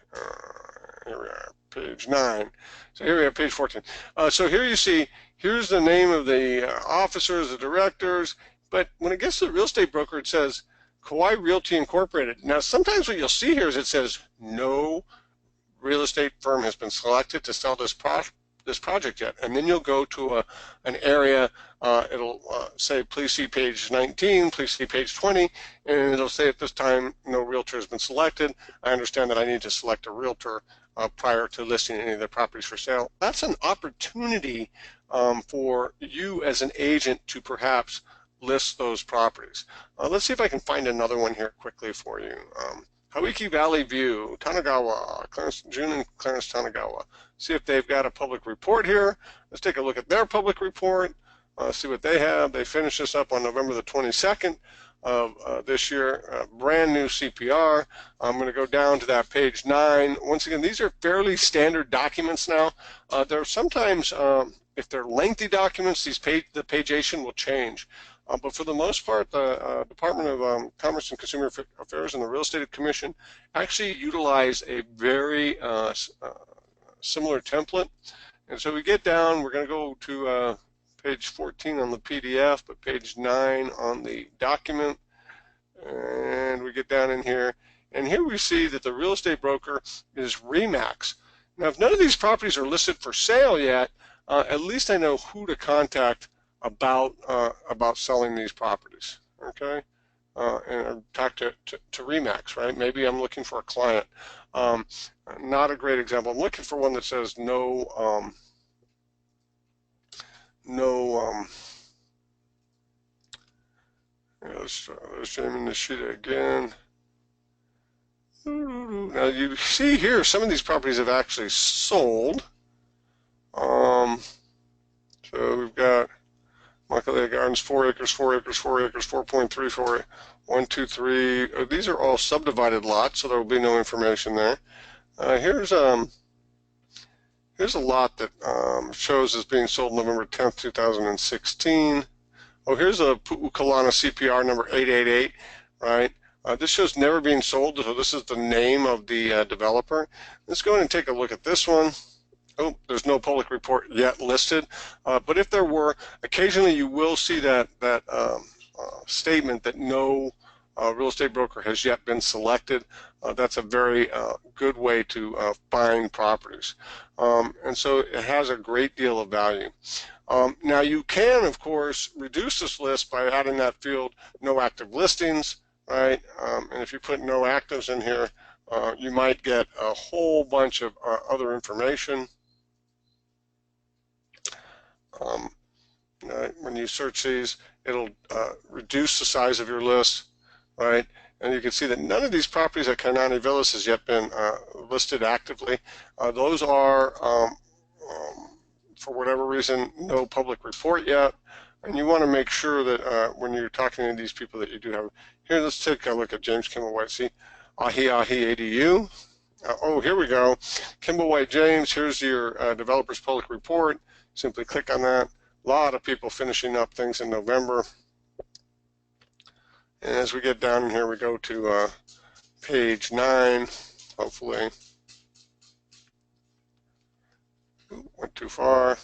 Here we are, page 9. So here we have page 14. So here you see, here's the name of the officers, the directors. But when it gets to the real estate broker, it says Kauai Realty Incorporated. Now, sometimes what you'll see here is it says no real estate firm has been selected to sell this project yet. And then you'll go to an area, it'll say, please see page 19, please see page 20, and it'll say at this time, no realtor has been selected. I understand that I need to select a realtor prior to listing any of the properties for sale. That's an opportunity for you as an agent to perhaps list those properties. Let's see if I can find another one here quickly for you. Hauiki Valley View, Tanagawa, June and Clarence Tanagawa. See if they've got a public report here. Let's take a look at their public report, see what they have. They finished this up on November the 22nd of this year, brand new CPR. I'm going to go down to that page 9. Once again, these are fairly standard documents now. There are sometimes, if they're lengthy documents, the pagination will change. But for the most part, the Department of Commerce and Consumer Affairs and the Real Estate Commission actually utilize a very similar template. And so we get down, we're going to go to page 14 on the PDF, but page 9 on the document. And we get down in here. And here we see that the real estate broker is RE/MAX. Now, if none of these properties are listed for sale yet, at least I know who to contact about selling these properties, okay? And talk to RE/MAX, right? Maybe I'm looking for a client. Not a great example. I'm looking for one that says let's Jamie Nishida again. Now you see here, some of these properties have actually sold. So we've got Makalea Gardens, 4 acres, 4 acres, 4 acres, 4.34, 1, 2, 3. These are all subdivided lots, so there will be no information there. Here's a lot that shows as being sold November 10th, 2016. Oh, here's a Pu'ukalana CPR number 888, right? This shows never being sold, so this is the name of the developer. Let's go ahead and take a look at this one. Oh, there's no public report yet listed, but if there were, occasionally you will see that statement that no real estate broker has yet been selected. That's a very good way to find properties, and so it has a great deal of value. Now you can, of course, reduce this list by adding that field, no active listings, right? And if you put no actives in here, you might get a whole bunch of other information. When you search these, it'll reduce the size of your list, right? And you can see that none of these properties at Kainani Villas has yet been listed actively. Those are, for whatever reason, no public report yet. And you want to make sure that when you're talking to these people that you do have. Here, let's take a look at James Kimball White. See, Ahi Ahi ADU. Oh, here we go. Kimball White James, here's your developer's public report. Simply click on that. A lot of people finishing up things in November. And as we get down in here, we go to page 9, hopefully. Ooh, went too far.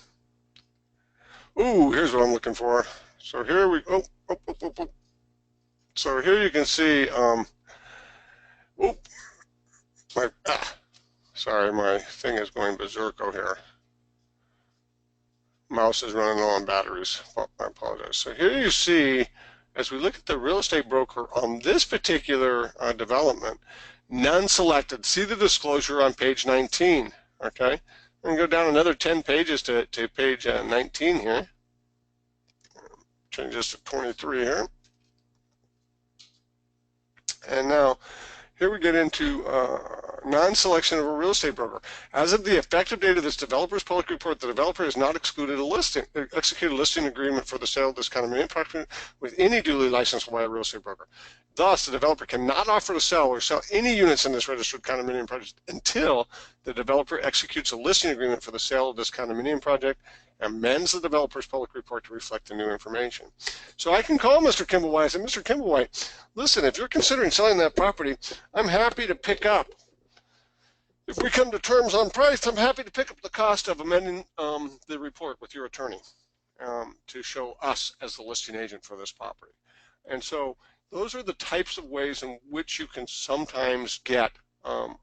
Ooh, here's what I'm looking for. So here we go. So here you can see, sorry, my thing is going berserko here. Mouse is running low on batteries. Oh, I apologize. So here you see, as we look at the real estate broker on this particular development, none selected. See the disclosure on page 19, okay? And go down another 10 pages to page 19 here. Change this to 23 here. And now, here we get into non-selection of a real estate broker. As of the effective date of this developer's public report, the developer has not executed a listing agreement for the sale of this condominium property with any duly licensed by a real estate broker. Thus, the developer cannot offer to sell or sell any units in this registered condominium project until the developer executes a listing agreement for the sale of this condominium project and amends the developer's public report to reflect the new information. So I can call Mr. Kimball White and say, Mr. Kimball White, listen, if you're considering selling that property, I'm happy to pick up. If we come to terms on price, I'm happy to pick up the cost of amending the report with your attorney. to show us as the listing agent for this property. And so those are the types of ways in which you can sometimes get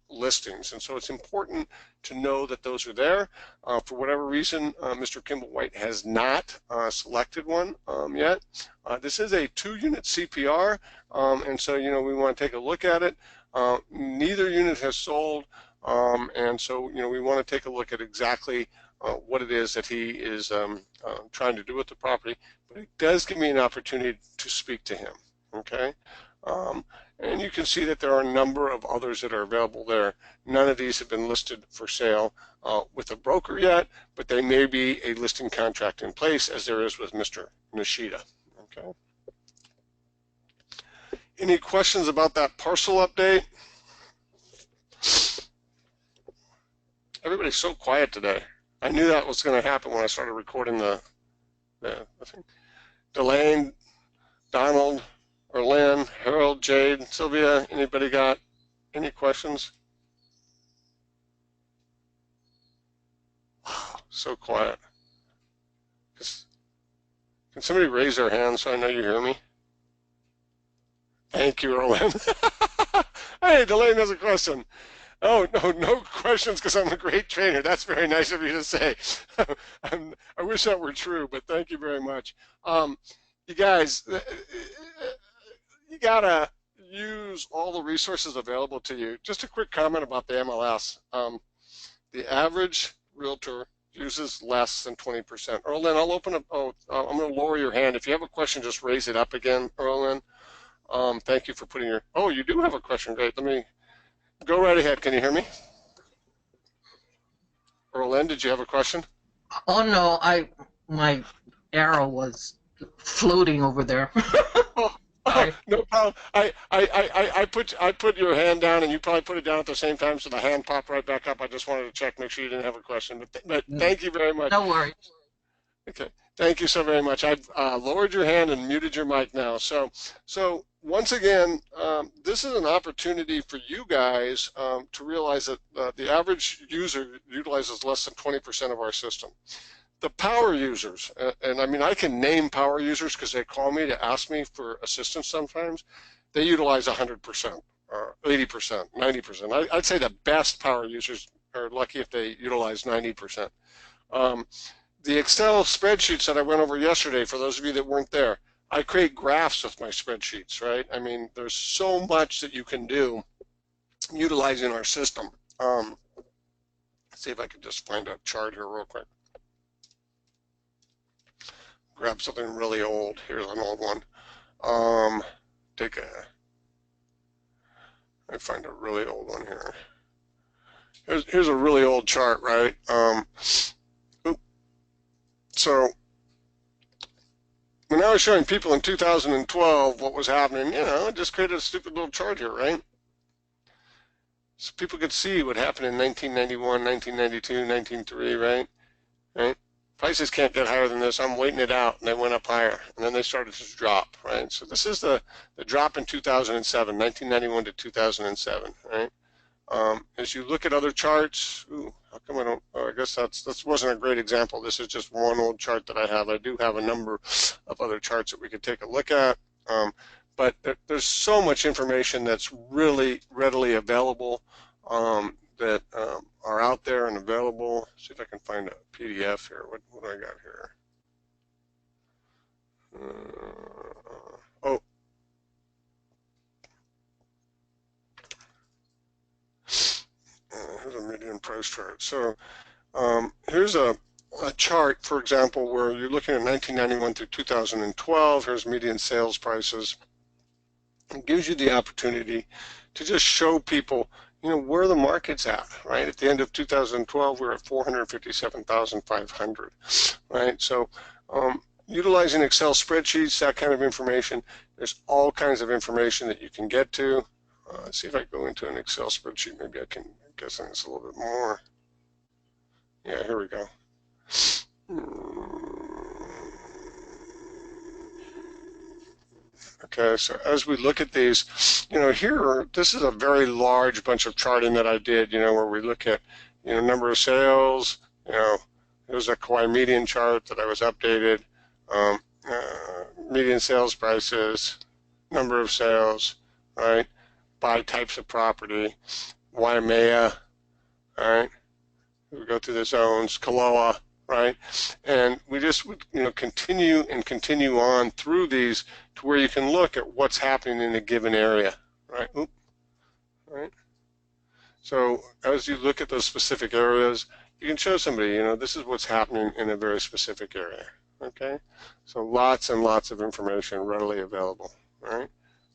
listings. And so it's important to know that those are there. For whatever reason, Mr. Kimball White has not selected one yet. This is a 2-unit CPR, and so we want to take a look at it. Neither unit has sold, and so we want to take a look at exactly what it is that he is trying to do with the property. But it does give me an opportunity to speak to him. Okay. And you can see that there are a number of others that are available there. None of these have been listed for sale with a broker yet, but they may be a listing contract in place, as there is with Mr. Nishida. Okay. Any questions about that parcel update? Everybody's so quiet today. I knew that was going to happen when I started recording the thing. Delane, Donald, Erlyn, Harold, Jade, Sylvia, anybody got any questions? Wow, so quiet. Can somebody raise their hand so I know you hear me? Thank you, Erlyn. Hey, Delane has a question. Oh, no questions because I'm a great trainer. That's very nice of you to say. I wish that were true, but thank you very much. You guys, you gotta use all the resources available to you. Just a quick comment about the MLS. The average realtor uses less than 20%. Erlyn, I'll open up. Oh, I'm going to lower your hand. If you have a question, just raise it up again, Erlyn. Thank you for putting your. Oh, you do have a question. Great. Let me go right ahead. Can you hear me? Erlyn, did you have a question? Oh no, my arrow was floating over there. Oh, no problem. I put your hand down, and you probably put it down at the same time, so the hand popped right back up. I just wanted to check, make sure you didn't have a question. But thank you very much. No worries. Okay, thank you so very much. I've lowered your hand and muted your mic now. So once again, this is an opportunity for you guys to realize that the average user utilizes less than 20% of our system. The power users, and I mean, I can name power users because they call me to ask me for assistance sometimes, they utilize 100%, or 80%, 90%. I'd say the best power users are lucky if they utilize 90%. The Excel spreadsheets that I went over yesterday, for those of you that weren't there, I create graphs with my spreadsheets, right? I mean, there's so much that you can do utilizing our system. Let's see if I can just find a chart here real quick. Grab something really old. Here's an old one. I find a really old one here. Here's a really old chart, right? So when I was showing people in 2012 what was happening, I just created a stupid little chart here, right? So people could see what happened in 1991, 1992, 1903, right? Right? Prices can't get higher than this. I'm waiting it out, and they went up higher, and then they started to drop, right? So this is the drop in 2007, 1991 to 2007, right? As you look at other charts, how come I don't? Oh, I guess that wasn't a great example. This is just one old chart that I have. I do have a number of other charts that we could take a look at, but there's so much information that's really readily available that are out there and available. Let's see if I can find a PDF here. What do I got here? Here's a median price chart. So here's a chart, for example, where you're looking at 1991 through 2012. Here's median sales prices. It gives you the opportunity to just show people, where the market's at, right? At the end of 2012, we're at 457,500, right? So utilizing Excel spreadsheets, that kind of information, there's all kinds of information that you can get to. Let's see if I go into an Excel spreadsheet. Maybe I can get something that's a little bit more. Yeah, here we go. Okay, so as we look at these, here, this is a very large bunch of charting that I did, where we look at, number of sales, Here's a Kauai median chart that I was updated. Median sales prices, number of sales, right? By types of property, Waimea, right? We go through the zones, Kaloa, right? And we just would, continue and continue on through these to where you can look at what's happening in a given area, right? Oop, right? So as you look at those specific areas, you can show somebody, this is what's happening in a very specific area, okay? So lots and lots of information readily available, right?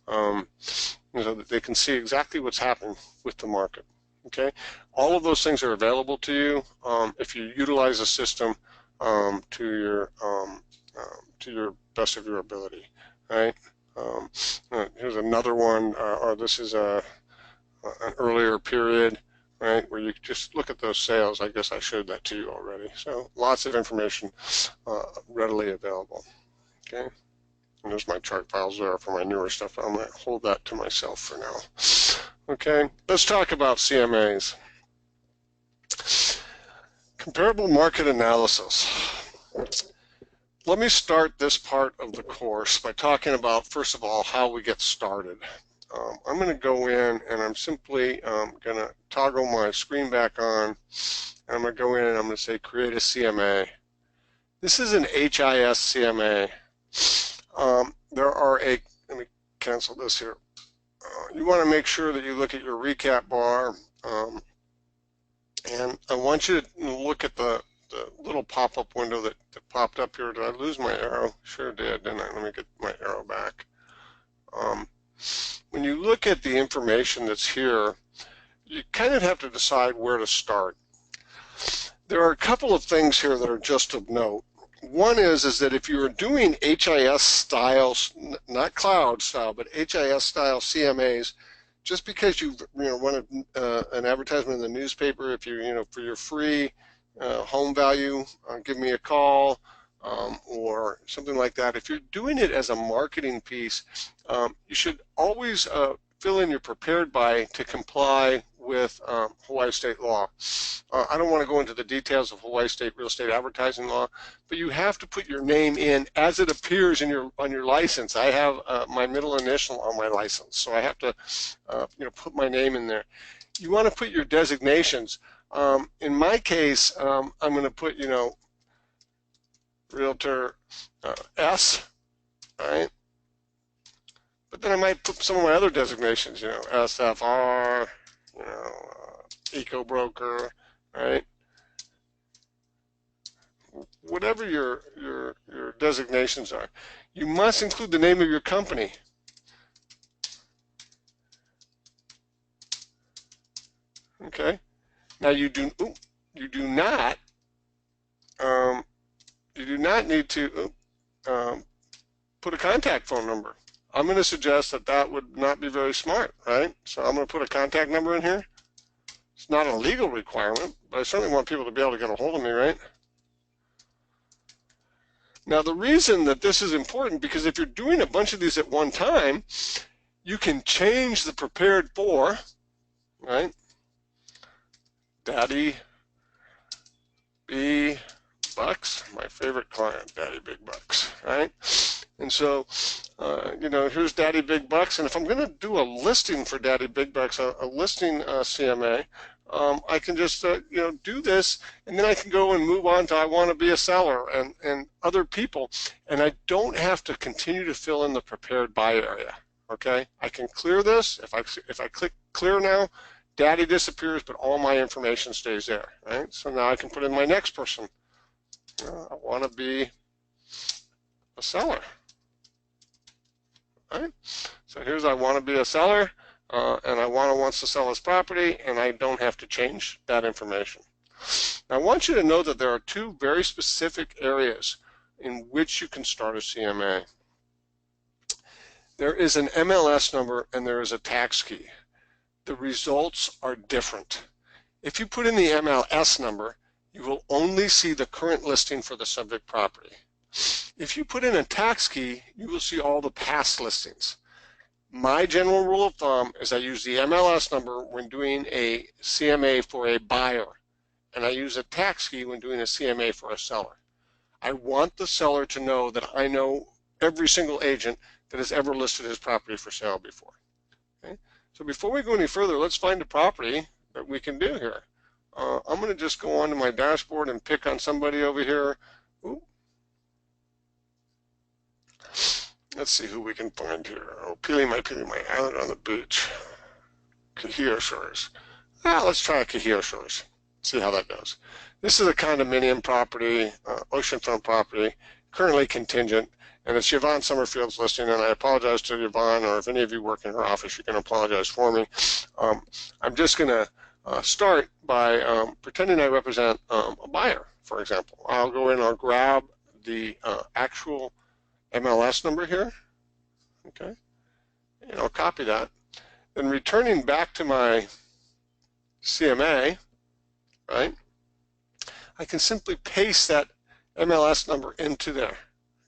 So that they can see exactly what's happening with the market, okay? All of those things are available to you if you utilize the system to your best of your ability, right? Here's another one, or this is an earlier period, right, where you just look at those sales. I guess I showed that to you already. So lots of information readily available, okay? And there's my chart files there for my newer stuff. I'm going to hold that to myself for now. Okay, let's talk about CMAs. Comparable market analysis. Let me start this part of the course by talking about, first of all, how we get started. I'm going to go in and I'm simply going to toggle my screen back on. And I'm going to go in and I'm going to say create a CMA. This is an HIS CMA. Let me cancel this here. You want to make sure that you look at your recap bar, and I want you to look at the little pop-up window that popped up here. Did I lose my arrow? Sure did, didn't I? Let me get my arrow back. When you look at the information that's here, you kind of have to decide where to start. There are a couple of things here that are just of note. One is that if you're doing HIS styles, not cloud style, but HIS style CMAs, just because you run an advertisement in the newspaper, if you for your free home value, give me a call, or something like that. If you're doing it as a marketing piece, you should always fill in your prepared by to comply with Hawaii state law. I don't want to go into the details of Hawaii state real estate advertising law, but you have to put your name in as it appears in on your license. I have my middle initial on my license, so I have to put my name in there. You want to put your designations. In my case, I'm going to put Realtor S, right? But then I might put some of my other designations, SFR, Eco Broker, right? Whatever your designations are, you must include the name of your company. Okay. Now you do not need to put a contact phone number. I'm going to suggest that would not be very smart, right? So I'm going to put a contact number in here. It's not a legal requirement, but I certainly want people to be able to get a hold of me, right? Now the reason that this is important, because if you're doing a bunch of these at one time, you can change the prepared for, right? Daddy B Bucks, my favorite client, Daddy Big Bucks, right? And so, here's Daddy Big Bucks, and if I'm going to do a listing for Daddy Big Bucks, a listing CMA, I can just, do this, and then I can go and move on to I want to be a seller and other people, and I don't have to continue to fill in the prepared by area, okay? I can clear this. If I click clear now, Daddy disappears, but all my information stays there, right? So now I can put in my next person. I want to be a seller, right? So here's I want to be a seller, and I wants to sell his property, and I don't have to change that information. Now I want you to know that there are two very specific areas in which you can start a CMA. There is an MLS number and there is a tax key. The results are different. If you put in the MLS number, you will only see the current listing for the subject property. If you put in a tax key, you will see all the past listings. My general rule of thumb is I use the MLS number when doing a CMA for a buyer and I use a tax key when doing a CMA for a seller. I want the seller to know that I know every single agent that has ever listed his property for sale before. Okay? So before we go any further, let's find a property that we can do here. I'm going to just go onto my dashboard and pick on somebody over here. Ooh. Let's see who we can find here. Oh, Pili my island on the beach. Cahillo Shores. Let's try Cahillo Shores. See how that goes. This is a condominium property, oceanfront property, currently contingent, and it's Yvonne Summerfield's listing, and I apologize to Yvonne, or if any of you work in her office, you can apologize for me. I'm just going to start by pretending I represent a buyer, for example. I'll go in, I'll grab the actual MLS number here, okay, and I'll copy that. Then returning back to my CMA, right, I can simply paste that MLS number into there,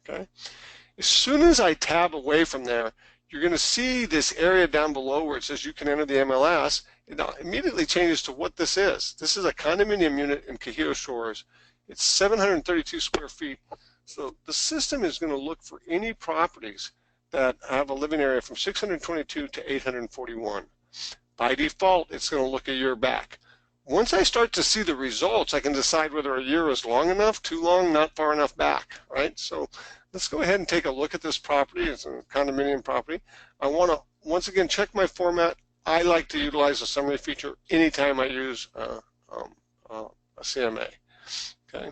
okay. As soon as I tab away from there, you're going to see this area down below where it says you can enter the MLS. It immediately changes to what this is. This is a condominium unit in Cahillo Shores. It's 732 square feet. So the system is going to look for any properties that have a living area from 622 to 841. By default, it's going to look a year back. Once I start to see the results, I can decide whether a year is long enough, too long, not far enough back, right? So let's go ahead and take a look at this property. It's a condominium property. I want to, once again, check my format. I like to utilize a summary feature anytime I use a CMA, okay?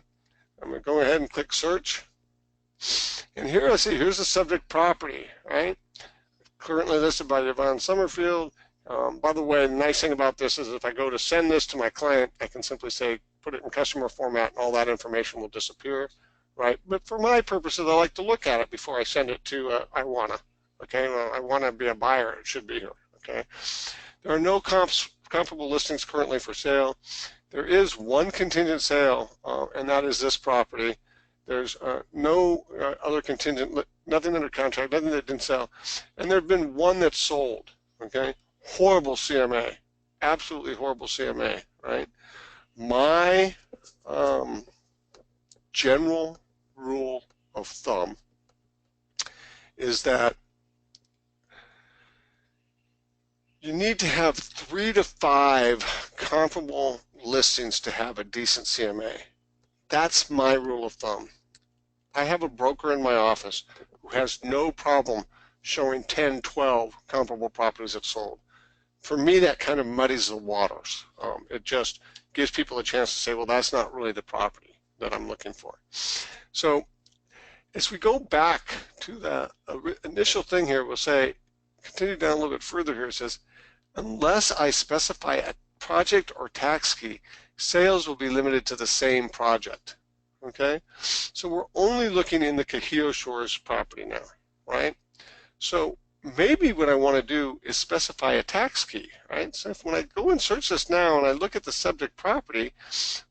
I'm going to go ahead and click search. And here I see, here's the subject property, right? Currently listed by Yvonne Summerfield. By the way, the nice thing about this is if I go to send this to my client, I can simply say, put it in customer format and all that information will disappear, right? But for my purposes, I like to look at it before I send it to Iwana, okay? Well, I want to be a buyer, it should be here, okay? There are no comparable listings currently for sale. There is one contingent sale, and that is this property. There's no other contingent, nothing under contract, nothing that didn't sell. And there have been one that sold, okay? Horrible CMA, absolutely horrible CMA, right? My general rule of thumb is that you need to have 3 to 5 comparable listings to have a decent CMA. That's my rule of thumb. I have a broker in my office who has no problem showing 10, 12 comparable properties that sold. For me, that kind of muddies the waters. It just gives people a chance to say, well, that's not really the property that I'm looking for. So as we go back to the initial thing here, we'll say, continue down a little bit further here, it says, unless I specify a project or tax key, sales will be limited to the same project, okay? So we're only looking in the Cahillo Shores property now, right? So maybe what I want to do is specify a tax key, right? So when I go and search this now and I look at the subject property,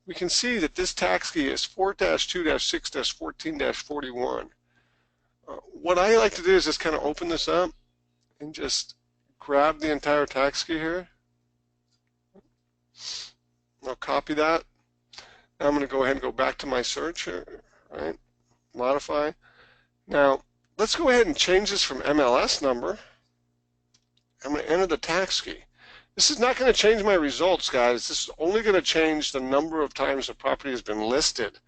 we can see that this tax key is 4-2-6-14-41. What I like to do is just kind of open this up and just grab the entire tax key here. I'll copy that. Now I'm going to go ahead and go back to my search here, right? Modify. Now, let's go ahead and change this from MLS number. I'm going to enter the tax key. This is not going to change my results, guys. This is only going to change the number of times the property has been listed,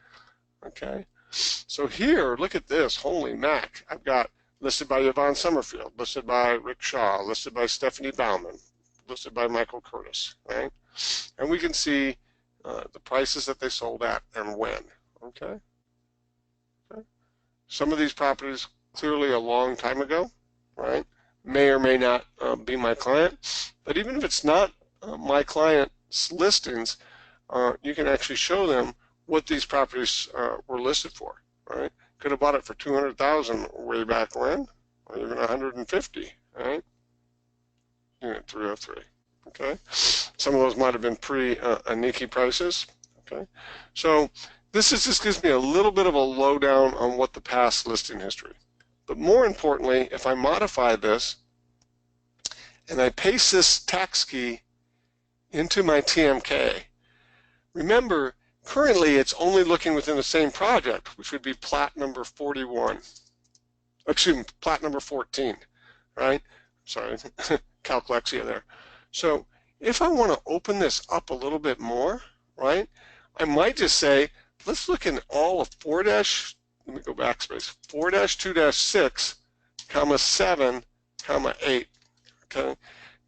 okay? So here, look at this. Holy mac. I've got listed by Yvonne Summerfield, listed by Rick Shaw, listed by Stephanie Bauman, listed by Michael Curtis, right? And we can see the prices that they sold at and when, okay? Some of these properties clearly a long time ago, right? May or may not be my client, but even if it's not my client's listings, you can actually show them what these properties were listed for, right? Could have bought it for $200,000 way back when, or even 150, right? Unit 303. Okay, some of those might have been pre-Aniki prices. Okay, so this just gives me a little bit of a lowdown on what the past listing history. But more importantly, if I modify this and I paste this tax key into my TMK, Remember, currently it's only looking within the same project, which would be plat number 41. Excuse me, plat number 14, right? Sorry, calclexia there. So if I want to open this up a little bit more, right, I might just say, let's look in all of 4 dash, let me go backspace, 4-2-6, comma 7, comma 8, okay?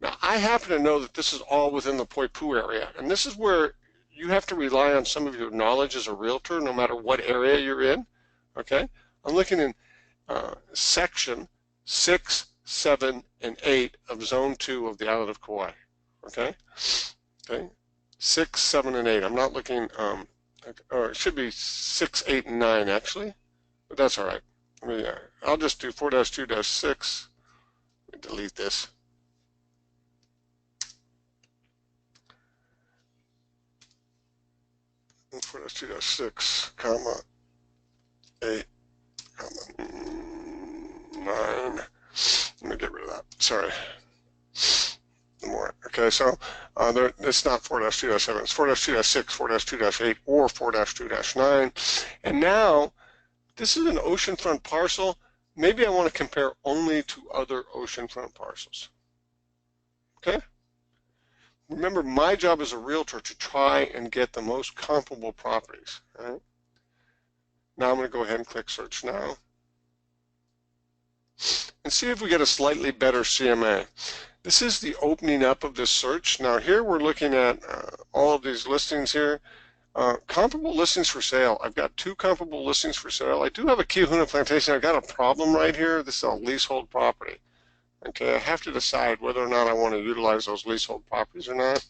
Now I happen to know that this is all within the Poipu area, and this is where you have to rely on some of your knowledge as a realtor, no matter what area you're in, okay? I'm looking in section 6, 7, and 8 of Zone 2 of the island of Kauai, okay? Okay, 6, 7, and 8. I'm not looking, or it should be 6, 8, and 9 actually, but that's all right. I'll just do 4-2-6. Let me delete this. And 4-2-6, comma 8, comma 9. Let me get rid of that. Sorry. More. Okay, so it's not 4-2-7, it's 4-2-6, 4-2-8, or 4-2-9. And now, this is an oceanfront parcel. Maybe I want to compare only to other oceanfront parcels. Okay? Remember, my job as a realtor to try and get the most comparable properties. Right? Now I'm going to go ahead and click Search Now. And see if we get a slightly better CMA. This is the opening up of this search. Now here we're looking at all of these listings here. Comparable listings for sale. I've got 2 comparable listings for sale. I do have a Kihuna plantation. I've got a problem right here. This is a leasehold property. Okay, I have to decide whether or not I want to utilize those leasehold properties or not.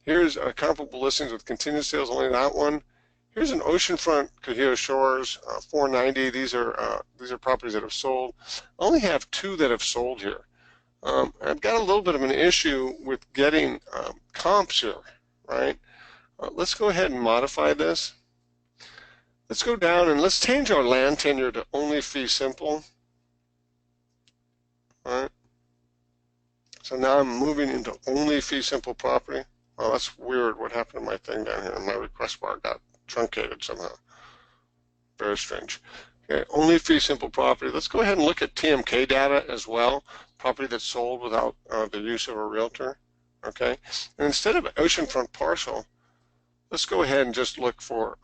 Here's comparable listings with continued sales, only that one. Here's an oceanfront Kahio Shores, 490. These are properties that have sold. I only have 2 that have sold here. I've got a little bit of an issue with getting comps here, right? Let's go ahead and modify this. Let's go down and let's change our land tenure to only fee simple. All right. So now I'm moving into only fee simple property. Oh, that's weird. What happened to my thing down here? My request bar got truncated somehow. Very strange. Okay, only fee simple property. Let's go ahead and look at TMK data as well. Property that's sold without the use of a realtor. Okay, and instead of oceanfront parcel, let's go ahead and just look for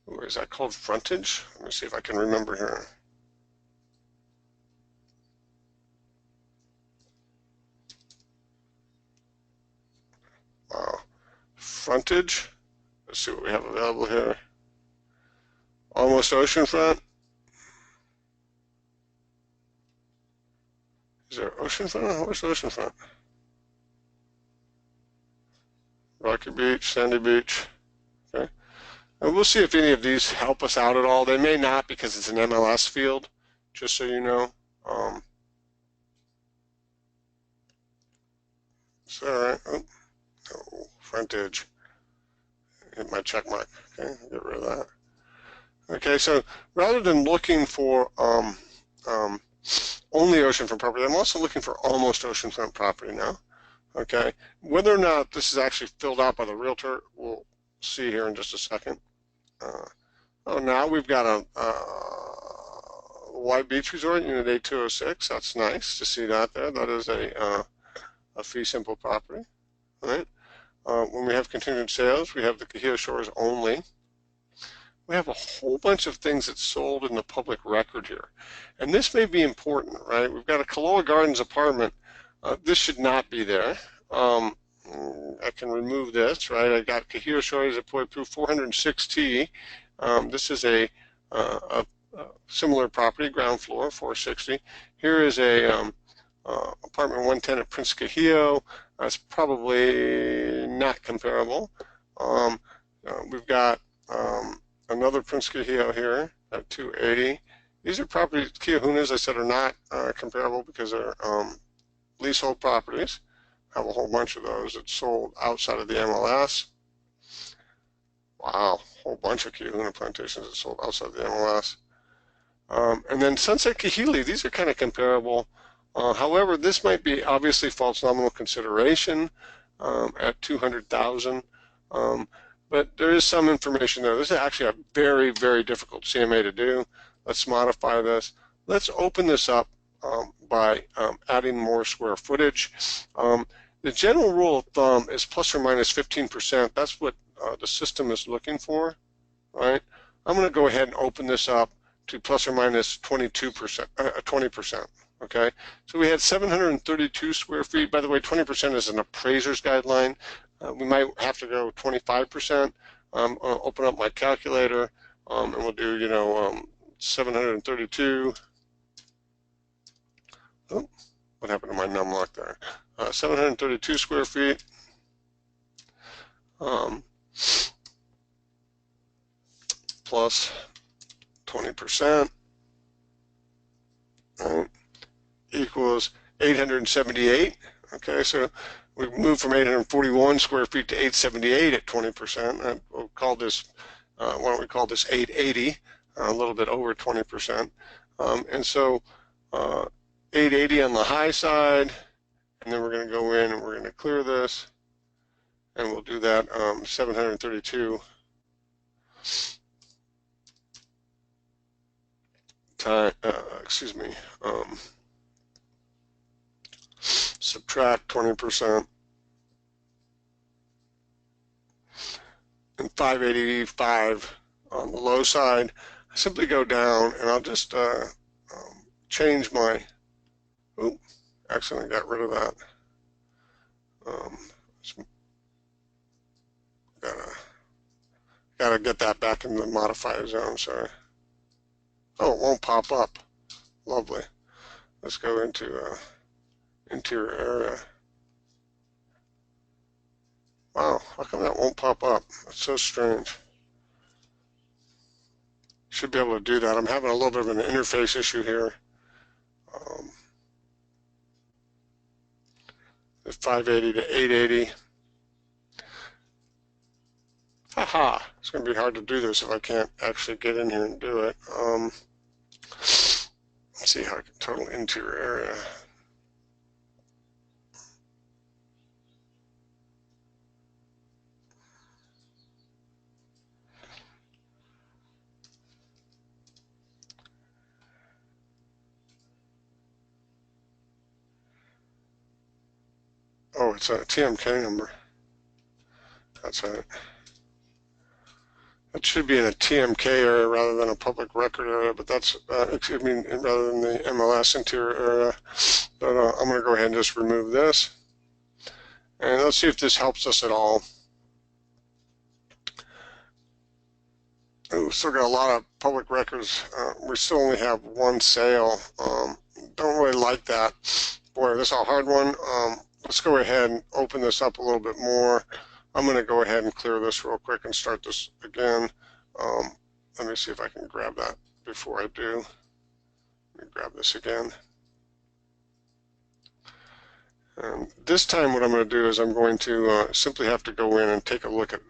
where is that called? Frontage. Let me see if I can remember here. Frontage. Let's see what we have available here. Almost oceanfront. Is there oceanfront? Where's oceanfront? Rocky Beach, Sandy Beach. Okay. And we'll see if any of these help us out at all. They may not because it's an MLS field, just so you know. So, all right. Oh, no, frontage. Hit my check mark. Okay, get rid of that. Okay, so rather than looking for only oceanfront property, I'm also looking for almost oceanfront property now. Okay, whether or not this is actually filled out by the realtor, we'll see here in just a second. Oh, now we've got a White Beach Resort, Unit 8206. That's nice to see that there. That is a fee simple property, right? When we have continued sales, we have the Kahio Shores only. We have a whole bunch of things that's sold in the public record here. And this may be important, right? We've got a Kaloa Gardens apartment. This should not be there. I can remove this, right? I got Kahio Shores at Poipu 406T. This is a similar property, ground floor, 460. Here is a apartment 110 at Prince Kahio. That's probably not comparable. We've got another Prince Kahio here at 280. These are properties, Kiahunas, I said, are not comparable because they're leasehold properties. I have a whole bunch of those that sold outside of the MLS. Wow, a whole bunch of Kiahuna plantations that sold outside of the MLS. And then Sunset Kahili, these are kind of comparable. However, this might be obviously false nominal consideration at 200,000. But there is some information there. This is actually a very, very difficult CMA to do. Let's modify this. Let's open this up by adding more square footage. The general rule of thumb is plus or minus 15%. That's what the system is looking for, right? I'm going to go ahead and open this up to plus or minus 22%, 20%. Okay, so we had 732 square feet. By the way, 20% is an appraiser's guideline. We might have to go 25%. I'll open up my calculator, and we'll do, 732. Oh, what happened to my numlock there? 732 square feet. Plus 20%. Right, equals 878. Okay, so we moved from 841 square feet to 878 at 20%. We'll call this, why don't we call this 880, a little bit over 20%. And so 880 on the high side, and then we're going to go in and we're going to clear this, and we'll do that 732 time, subtract 20%, and 585 on the low side. I simply go down and I'll just change my, accidentally got rid of that. Gotta get that back in the modifier zone, sorry. Oh, it won't pop up. Lovely. Let's go into interior area. Wow, how come that won't pop up? That's so strange. Should be able to do that. I'm having a little bit of an interface issue here. The 580 to 880. Haha, it's going to be hard to do this if I can't actually get in here and do it. Let's see how I can total interior area. Oh, it's a TMK number. That's right. That should be in a TMK area rather than a public record area, but that's, rather than the MLS interior area. But I'm going to go ahead and just remove this. And let's see if this helps us at all. We still got a lot of public records. We still only have one sale. Don't really like that. Boy, this is a hard one. Let's go ahead and open this up a little bit more. I'm going to go ahead and clear this real quick and start this again. Let me see if I can grab that before I do. Let me grab this again. And this time what I'm going to do is I'm going to simply have to go in and take a look at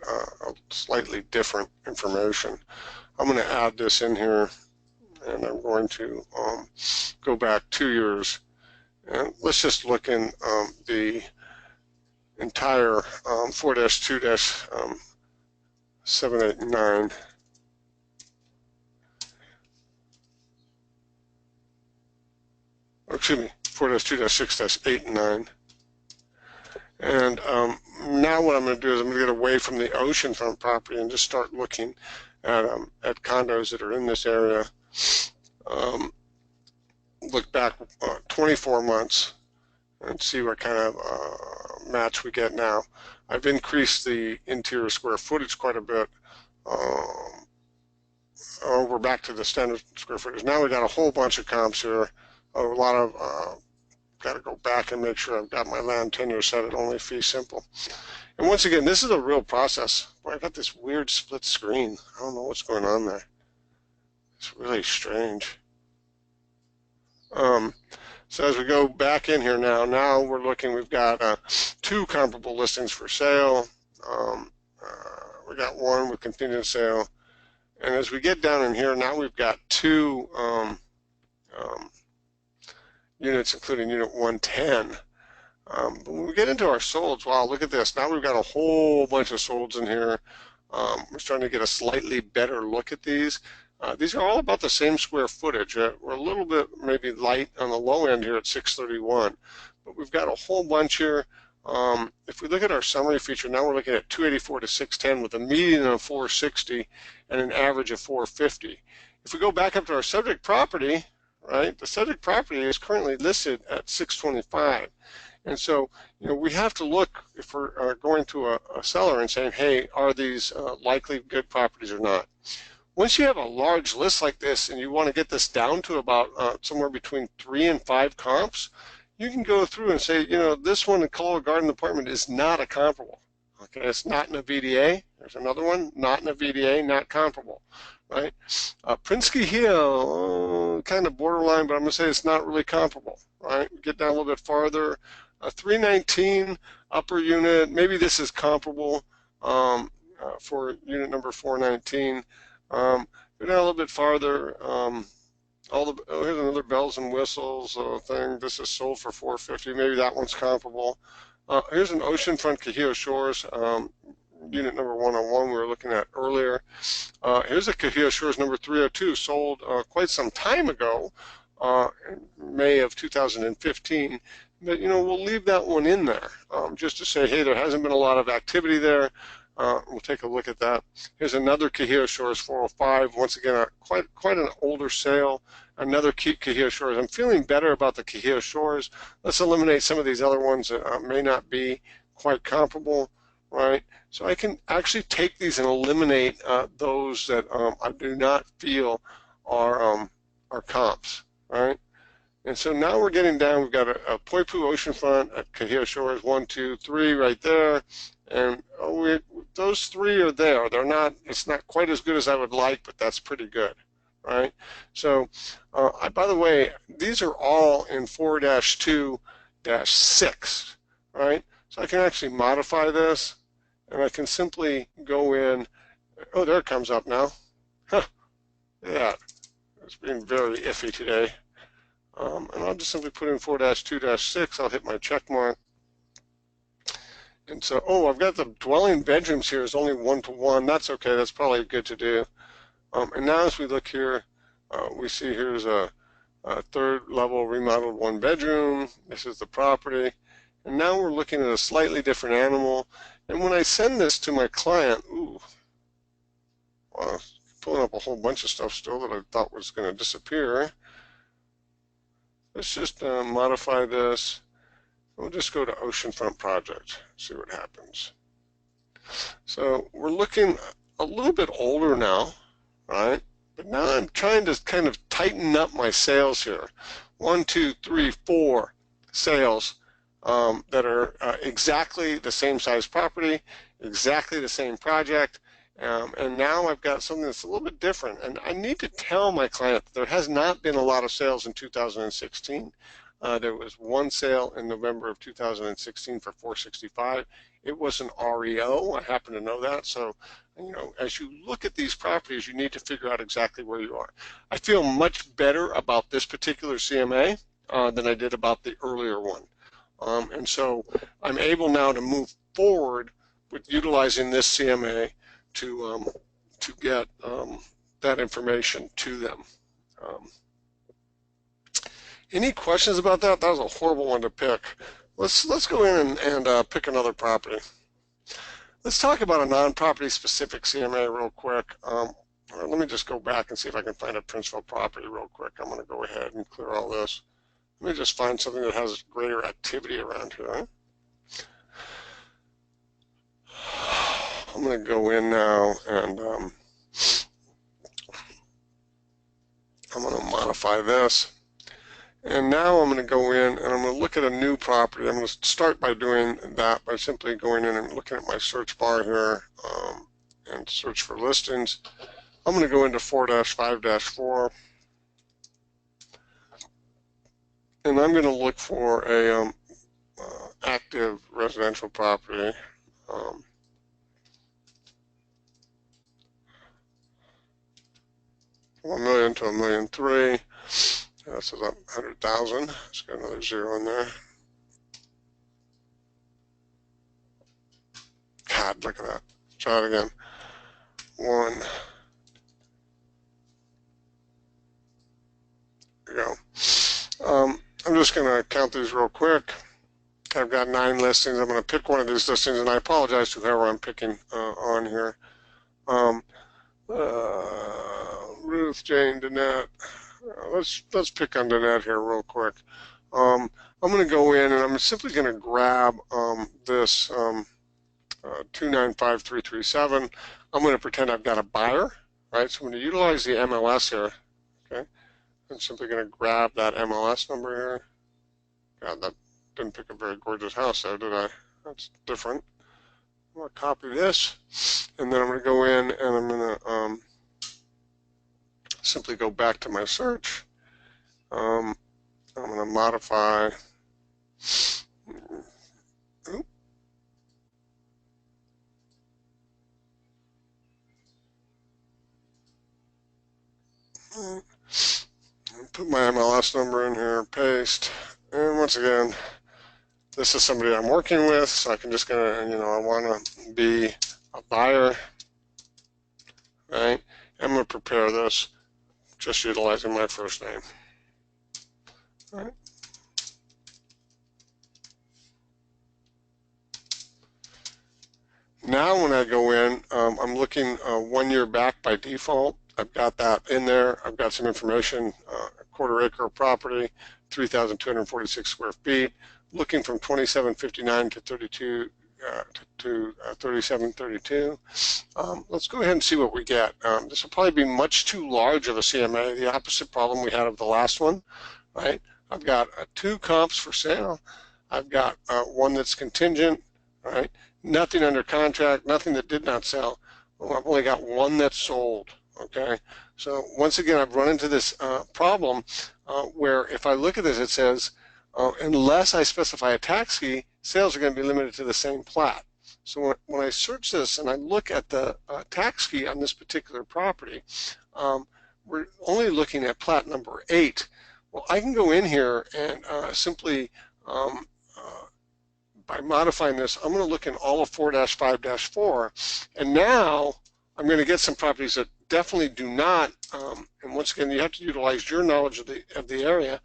slightly different information. I'm going to add this in here, and I'm going to go back 2 years. And let's just look in the entire 4-2-789. Excuse me, 4-2-6-8 and 9. And now what I'm going to do is I'm going to get away from the oceanfront property and just start looking at condos that are in this area. Look back 24 months and see what kind of match we get now. I've increased the interior square footage quite a bit. We're back to the standard square footage. Now we got a whole bunch of comps here. A lot of, got to go back and make sure I've got my land tenure set at only fee simple. And once again, this is a real process. Boy, I got this weird split screen. I don't know what's going on there. It's really strange. So as we go back in here now we're looking, we've got 2 comparable listings for sale. We got 1 with contingent sale. And as we get down in here, now we've got 2, units, including unit 110. But when we get into our solds, wow, look at this. Now we've got a whole bunch of solds in here. We're starting to get a slightly better look at these. These are all about the same square footage. We're a little bit maybe light on the low end here at 631, but we've got a whole bunch here. If we look at our summary feature, now we're looking at 284 to 610 with a median of 460 and an average of 450. If we go back up to our subject property, right, the subject property is currently listed at 625. And so, we have to look if we're going to a seller and saying, hey, are these likely good properties or not? Once you have a large list like this and you want to get this down to about somewhere between 3 and 5 comps, you can go through and say, this one in Color Garden Apartment is not a comparable. Okay, it's not in a VDA. There's another one, not in a VDA, not comparable, right? Prinsky Hill, kind of borderline, but I'm going to say it's not really comparable, right? Get down a little bit farther. 319 upper unit, maybe this is comparable for unit number 419. Go down a little bit farther. Here's another bells and whistles thing. This is sold for 450. Maybe that one's comparable. Here's an oceanfront Cajillo Shores, unit number 101 we were looking at earlier. Here's a Cajillo Shores number 302, sold quite some time ago, in May of 2015. But we'll leave that one in there just to say, hey, there hasn't been a lot of activity there. We'll take a look at that. Here's another Cajillo Shores 405. Once again, quite an older sale. Another Cajillo Shores. I'm feeling better about the Cajillo Shores. Let's eliminate some of these other ones that may not be quite comparable, right? So I can actually take these and eliminate those that I do not feel are comps, right? And so now we're getting down. We've got a Poipu Oceanfront at Cajillo Shores, 1, 2, 3 right there, and those 3 are there. They're not. It's not quite as good as I would like, but that's pretty good, right? So, by the way, these are all in 4-2-6, right? So I can actually modify this, and I can simply go in. Oh, there it comes up now. Huh. Yeah, it's being very iffy today. And I'll just simply put in 4-2-6. I'll hit my check mark. And so, I've got the dwelling bedrooms here is only 1-to-1. That's okay. That's probably good to do. And now as we look here, we see here's a 3rd level remodeled 1 bedroom. This is the property. And now we're looking at a slightly different animal. And when I send this to my client, wow, pulling up a whole bunch of stuff still that I thought was going to disappear. Let's just modify this. We'll just go to Oceanfront Project, see what happens. So we're looking a little bit older now, right? But now I'm trying to kind of tighten up my sales here. 1, 2, 3, 4 sales that are exactly the same size property, exactly the same project, and now I've got something that's a little bit different. And I need to tell my client that there has not been a lot of sales in 2016. There was 1 sale in November of 2016 for 465. It was an REO. I happen to know that. So, as you look at these properties, you need to figure out exactly where you are. I feel much better about this particular CMA than I did about the earlier one. And so I'm able now to move forward with utilizing this CMA to get that information to them. Any questions about that? That was a horrible one to pick. Let's go in and pick another property. Let's talk about a non-property specific CMA real quick. Let me just go back and see if I can find a principal property real quick. I'm going to go ahead and clear all this. Let me just find something that has greater activity around here. I'm going to go in now and I'm going to modify this. And now I'm going to go in and I'm going to look at a new property. I'm going to start by doing that by simply going in and looking at my search bar here and search for listings. I'm going to go into 4-5-4 and I'm going to look for a active residential property. 1 million to 1.3 million. This is up 100,000. Let's get another 0 in there. God, look at that. Try it again. 1. There you go. I'm just going to count these real quick. I've got 9 listings. I'm going to pick one of these listings, and I apologize to whoever I'm picking on here. Ruth, Jane, Danette. Let's pick on Danette here real quick. I'm going to go in and I'm simply going to grab this 295337. I'm going to pretend I've got a buyer, right? So I'm going to utilize the MLS here, okay? I'm simply going to grab that MLS number here. God, that didn't pick a very gorgeous house there, did I? That's different. I'm going to copy this, and then I'm going to go in and I'm going to simply go back to my search. I'm going to modify. Put my MLS number in here, paste, and once again, this is somebody I'm working with, so I can just gonna, I want to be a buyer, right? I'm going to prepare this just utilizing my first name, right? Now when I go in, I'm looking 1 year back by default. I've got that in there. I've got some information, a quarter acre of property, 3,246 square feet, looking from 2759 to 3732. Let's go ahead and see what we get. This will probably be much too large of a CMA, the opposite problem we had of the last one, right? I've got 2 comps for sale. I've got one that's contingent, right? Nothing under contract, nothing that did not sell. Well, I've only got 1 that's sold, okay? So once again, I've run into this problem where if I look at this, it says, unless I specify a tax key, sales are going to be limited to the same plat. So when I search this and I look at the tax key on this particular property, we're only looking at plat number 8. Well, I can go in here and simply by modifying this, I'm going to look in all of 4-5-4, and now I'm going to get some properties that definitely do not, and once again, you have to utilize your knowledge of the area.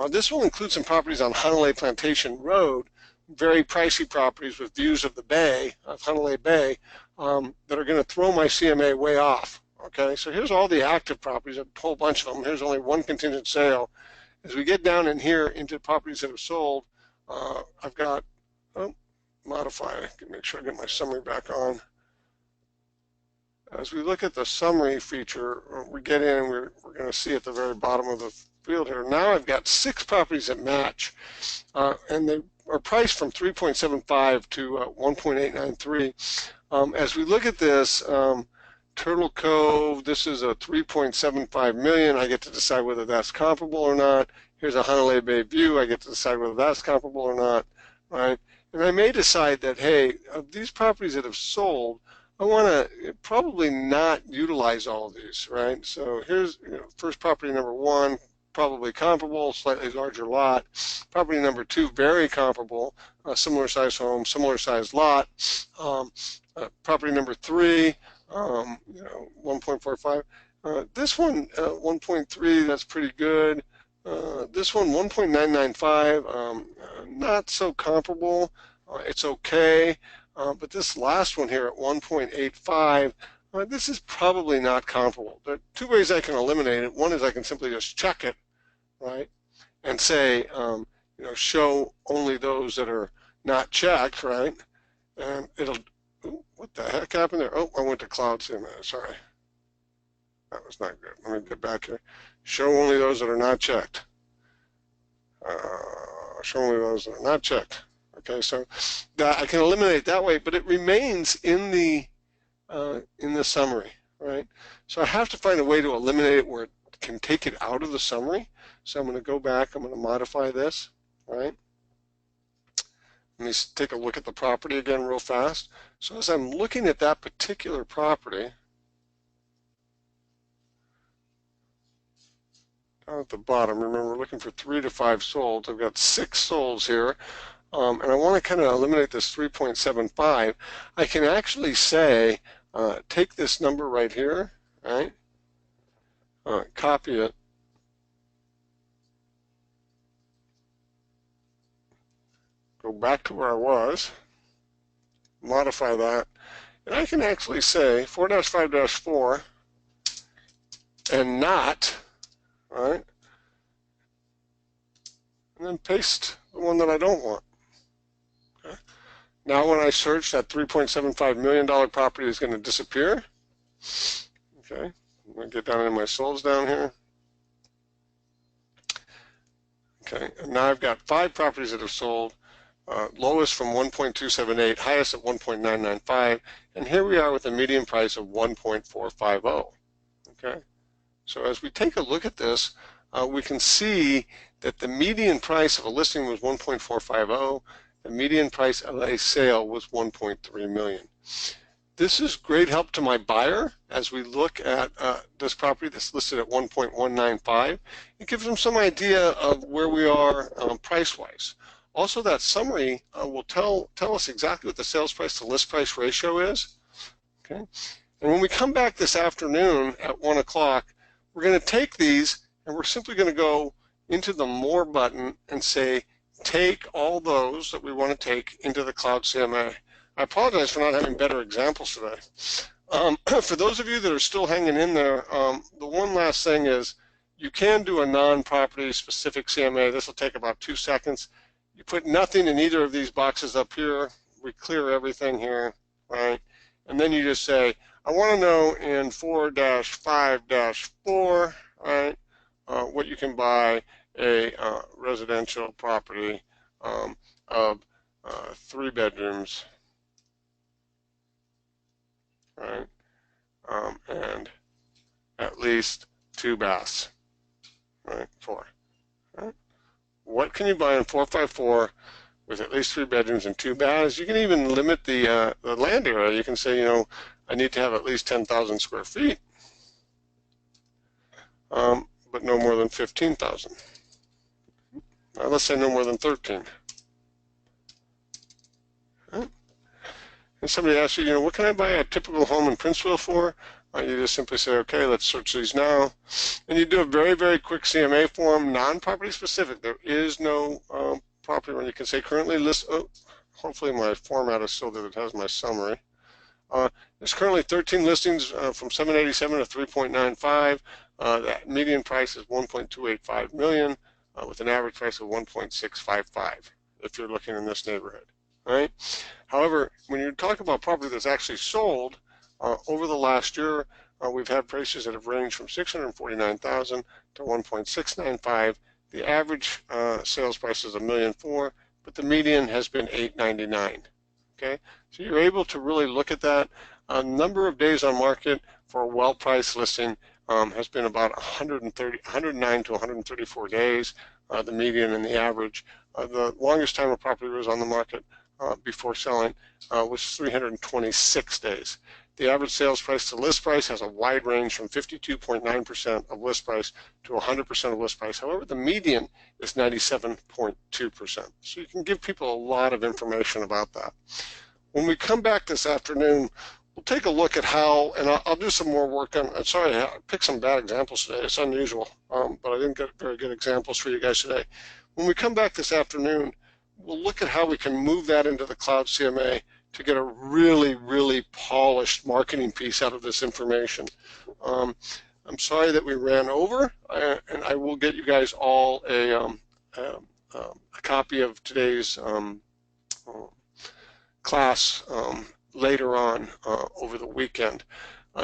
This will include some properties on Hanalei Plantation Road, very pricey properties with views of the bay, of Hanalei Bay, that are going to throw my CMA way off. Okay, so here's all the active properties, a whole bunch of them. Here's only 1 contingent sale. As we get down in here into properties that have sold, I've got, modify, make sure I get my summary back on. As we look at the summary feature, we get in, we're going to see at the very bottom of the field here. Now I've got 6 properties that match, and they are priced from 3.75 to 1.893. As we look at this, Turtle Cove, this is a 3.75 million. I get to decide whether that's comparable or not. Here's a Hanalei Bay view. I get to decide whether that's comparable or not, right? And I may decide that, hey, of these properties that have sold, I want to probably not utilize all of these, right? So here's first property number 1, probably comparable, slightly larger lot. Property number 2, very comparable, similar size home, similar size lot. Property number 3, 1.45. This one, 1.3, that's pretty good. This one, 1.995, not so comparable. It's okay. But this last one here at 1.85, this is probably not comparable. There are 2 ways I can eliminate it. One is I can simply just check it, right, and say, show only those that are not checked, right, and it'll, what the heck happened there? Oh, I went to Cloud CMA, sorry. That was not good. Let me get back here. Show only those that are not checked. Show only those that are not checked. Okay, so that I can eliminate that way, but it remains in the summary, right? So I have to find a way to eliminate it where it can take it out of the summary. So I'm going to go back. I'm going to modify this, right? Let me take a look at the property again real fast. So as I'm looking at that particular property, down at the bottom. Remember, we're looking for 3 to 5 solds. I've got 6 solds here, and I want to kind of eliminate this 3.75. I can actually say, take this number right here, right? Copy it, go back to where I was, modify that, and I can actually say 4-5-4 and not, right? And then paste the one that I don't want. Okay. Now when I search, that $3.75 million property is going to disappear. Okay, I'm going to get down into my solds down here. Okay, and now I've got 5 properties that have sold, lowest from 1.278, highest at 1.995, and here we are with a median price of 1.450. Okay, so as we take a look at this, we can see that the median price of a listing was 1.450. The median price of a sale was 1.3 million. This is great help to my buyer as we look at this property that's listed at 1.195. It gives them some idea of where we are price-wise. Also, that summary will tell us exactly what the sales price to list price ratio is. Okay, and when we come back this afternoon at 1 o'clock, we're going to take these and we're simply going to go into the More button and say, take all those that we want to take into the Cloud CMA. I apologize for not having better examples today. For those of you that are still hanging in there, the one last thing is you can do a non-property specific CMA. This will take about 2 seconds. You put nothing in either of these boxes up here. We clear everything here, right? And then you just say, I want to know in 4-5-4, right, what you can buy a residential property of 3 bedrooms, right, and at least 2 baths, right, 4. Right? What can you buy in 454 with at least 3 bedrooms and 2 baths? You can even limit the land area. You can say, you know, I need to have at least 10,000 square feet, but no more than 15,000. Let's say no more than 13. Right? And somebody asks you, you know, what can I buy a typical home in Princeville for? You just simply say, okay, let's search these now. And you do a very, very quick CMA form, non-property specific. There is no property where you can say currently list. Oh, hopefully my format is still that it has my summary. There's currently 13 listings from 787 to 3.95. That median price is 1.285 million with an average price of 1.655 if you're looking in this neighborhood. Right? However, when you talk about property that's actually sold, over the last year, we've had prices that have ranged from 649,000 to 1.695. The average sales price is $1.4 million, but the median has been $899. Okay, so you're able to really look at that. Number of days on market for a well-priced listing has been about 109 to 134 days. The median and the average. The longest time a property was on the market before selling was 326 days. The average sales price to list price has a wide range from 52.9% of list price to 100% of list price. However, the median is 97.2%. So you can give people a lot of information about that. When we come back this afternoon, we'll take a look at how, and I'll do some more work on, sorry, I picked some bad examples today. It's unusual, but I didn't get very good examples for you guys today. When we come back this afternoon, we'll look at how we can move that into the Cloud CMA to get a really, really polished marketing piece out of this information. I'm sorry that we ran over, and I will get you guys all a copy of today's class later on over the weekend.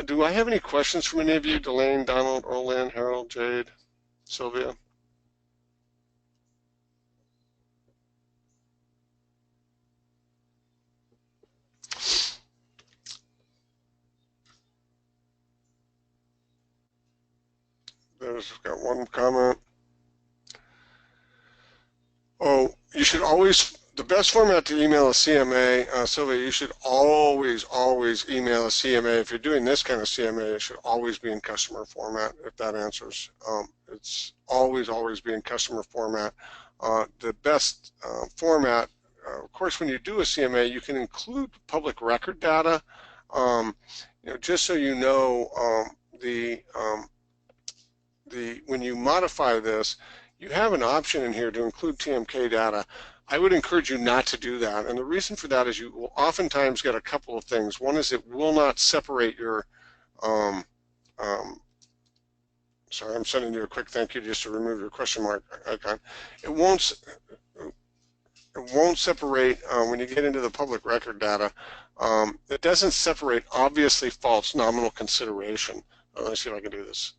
Do I have any questions from any of you? Delane, Donald, Orlin, Harold, Jade, Sylvia? There's got one comment. Oh, you should always The best format to email a CMA, Sylvia, you should always email a CMA. If you're doing this kind of CMA, it should always be in customer format, if that answers. It's always be in customer format. The best format, of course, when you do a CMA, you can include public record data. Just so you know, when you modify this, you have an option in here to include TMK data. I would encourage you not to do that, and the reason for that is you will oftentimes get a couple of things. One is it will not separate your um, sorry, I'm sending you a quick thank you just to remove your question mark icon. It won't separate when you get into the public record data. It doesn't separate obviously false nominal consideration. Let me see if I can do this.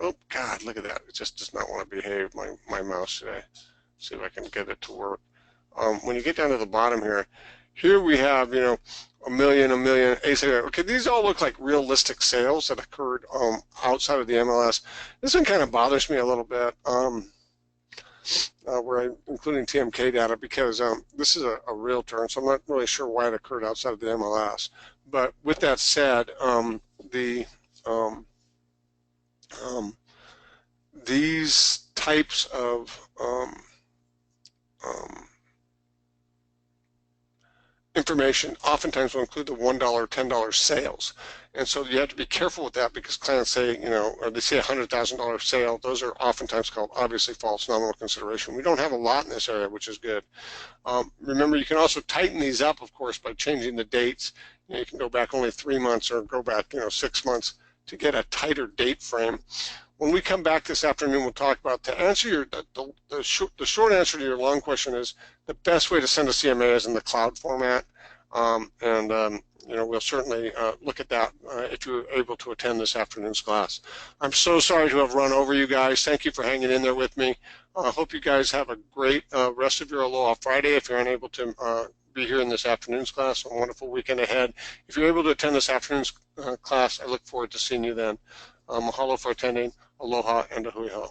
Oh God, look at that! It just does not want to behave. My mouse today. See if I can get it to work. When you get down to the bottom here we have, a million, okay, these all look like realistic sales that occurred outside of the MLS. This one kind of bothers me a little bit, where I'm including TMK data because this is a real turn, so I'm not really sure why it occurred outside of the MLS. But with that said, these types of information oftentimes will include the $1, $10 sales. And so you have to be careful with that because clients say, or they say $100,000 sale. Those are oftentimes called obviously false nominal consideration. We don't have a lot in this area, which is good. Remember, you can also tighten these up, of course, by changing the dates. You can go back only 3 months or go back, 6 months to get a tighter date frame. When we come back this afternoon, we'll talk about, to answer the short answer to your long question is the best way to send a CMA is in the cloud format. We'll certainly look at that if you're able to attend this afternoon's class. I'm so sorry to have run over you guys. Thank you for hanging in there with me. I hope you guys have a great rest of your Aloha Friday if you're unable to be here in this afternoon's class. A wonderful weekend ahead. If you're able to attend this afternoon's class, I look forward to seeing you then. Mahalo for attending. Aloha and a hui hou.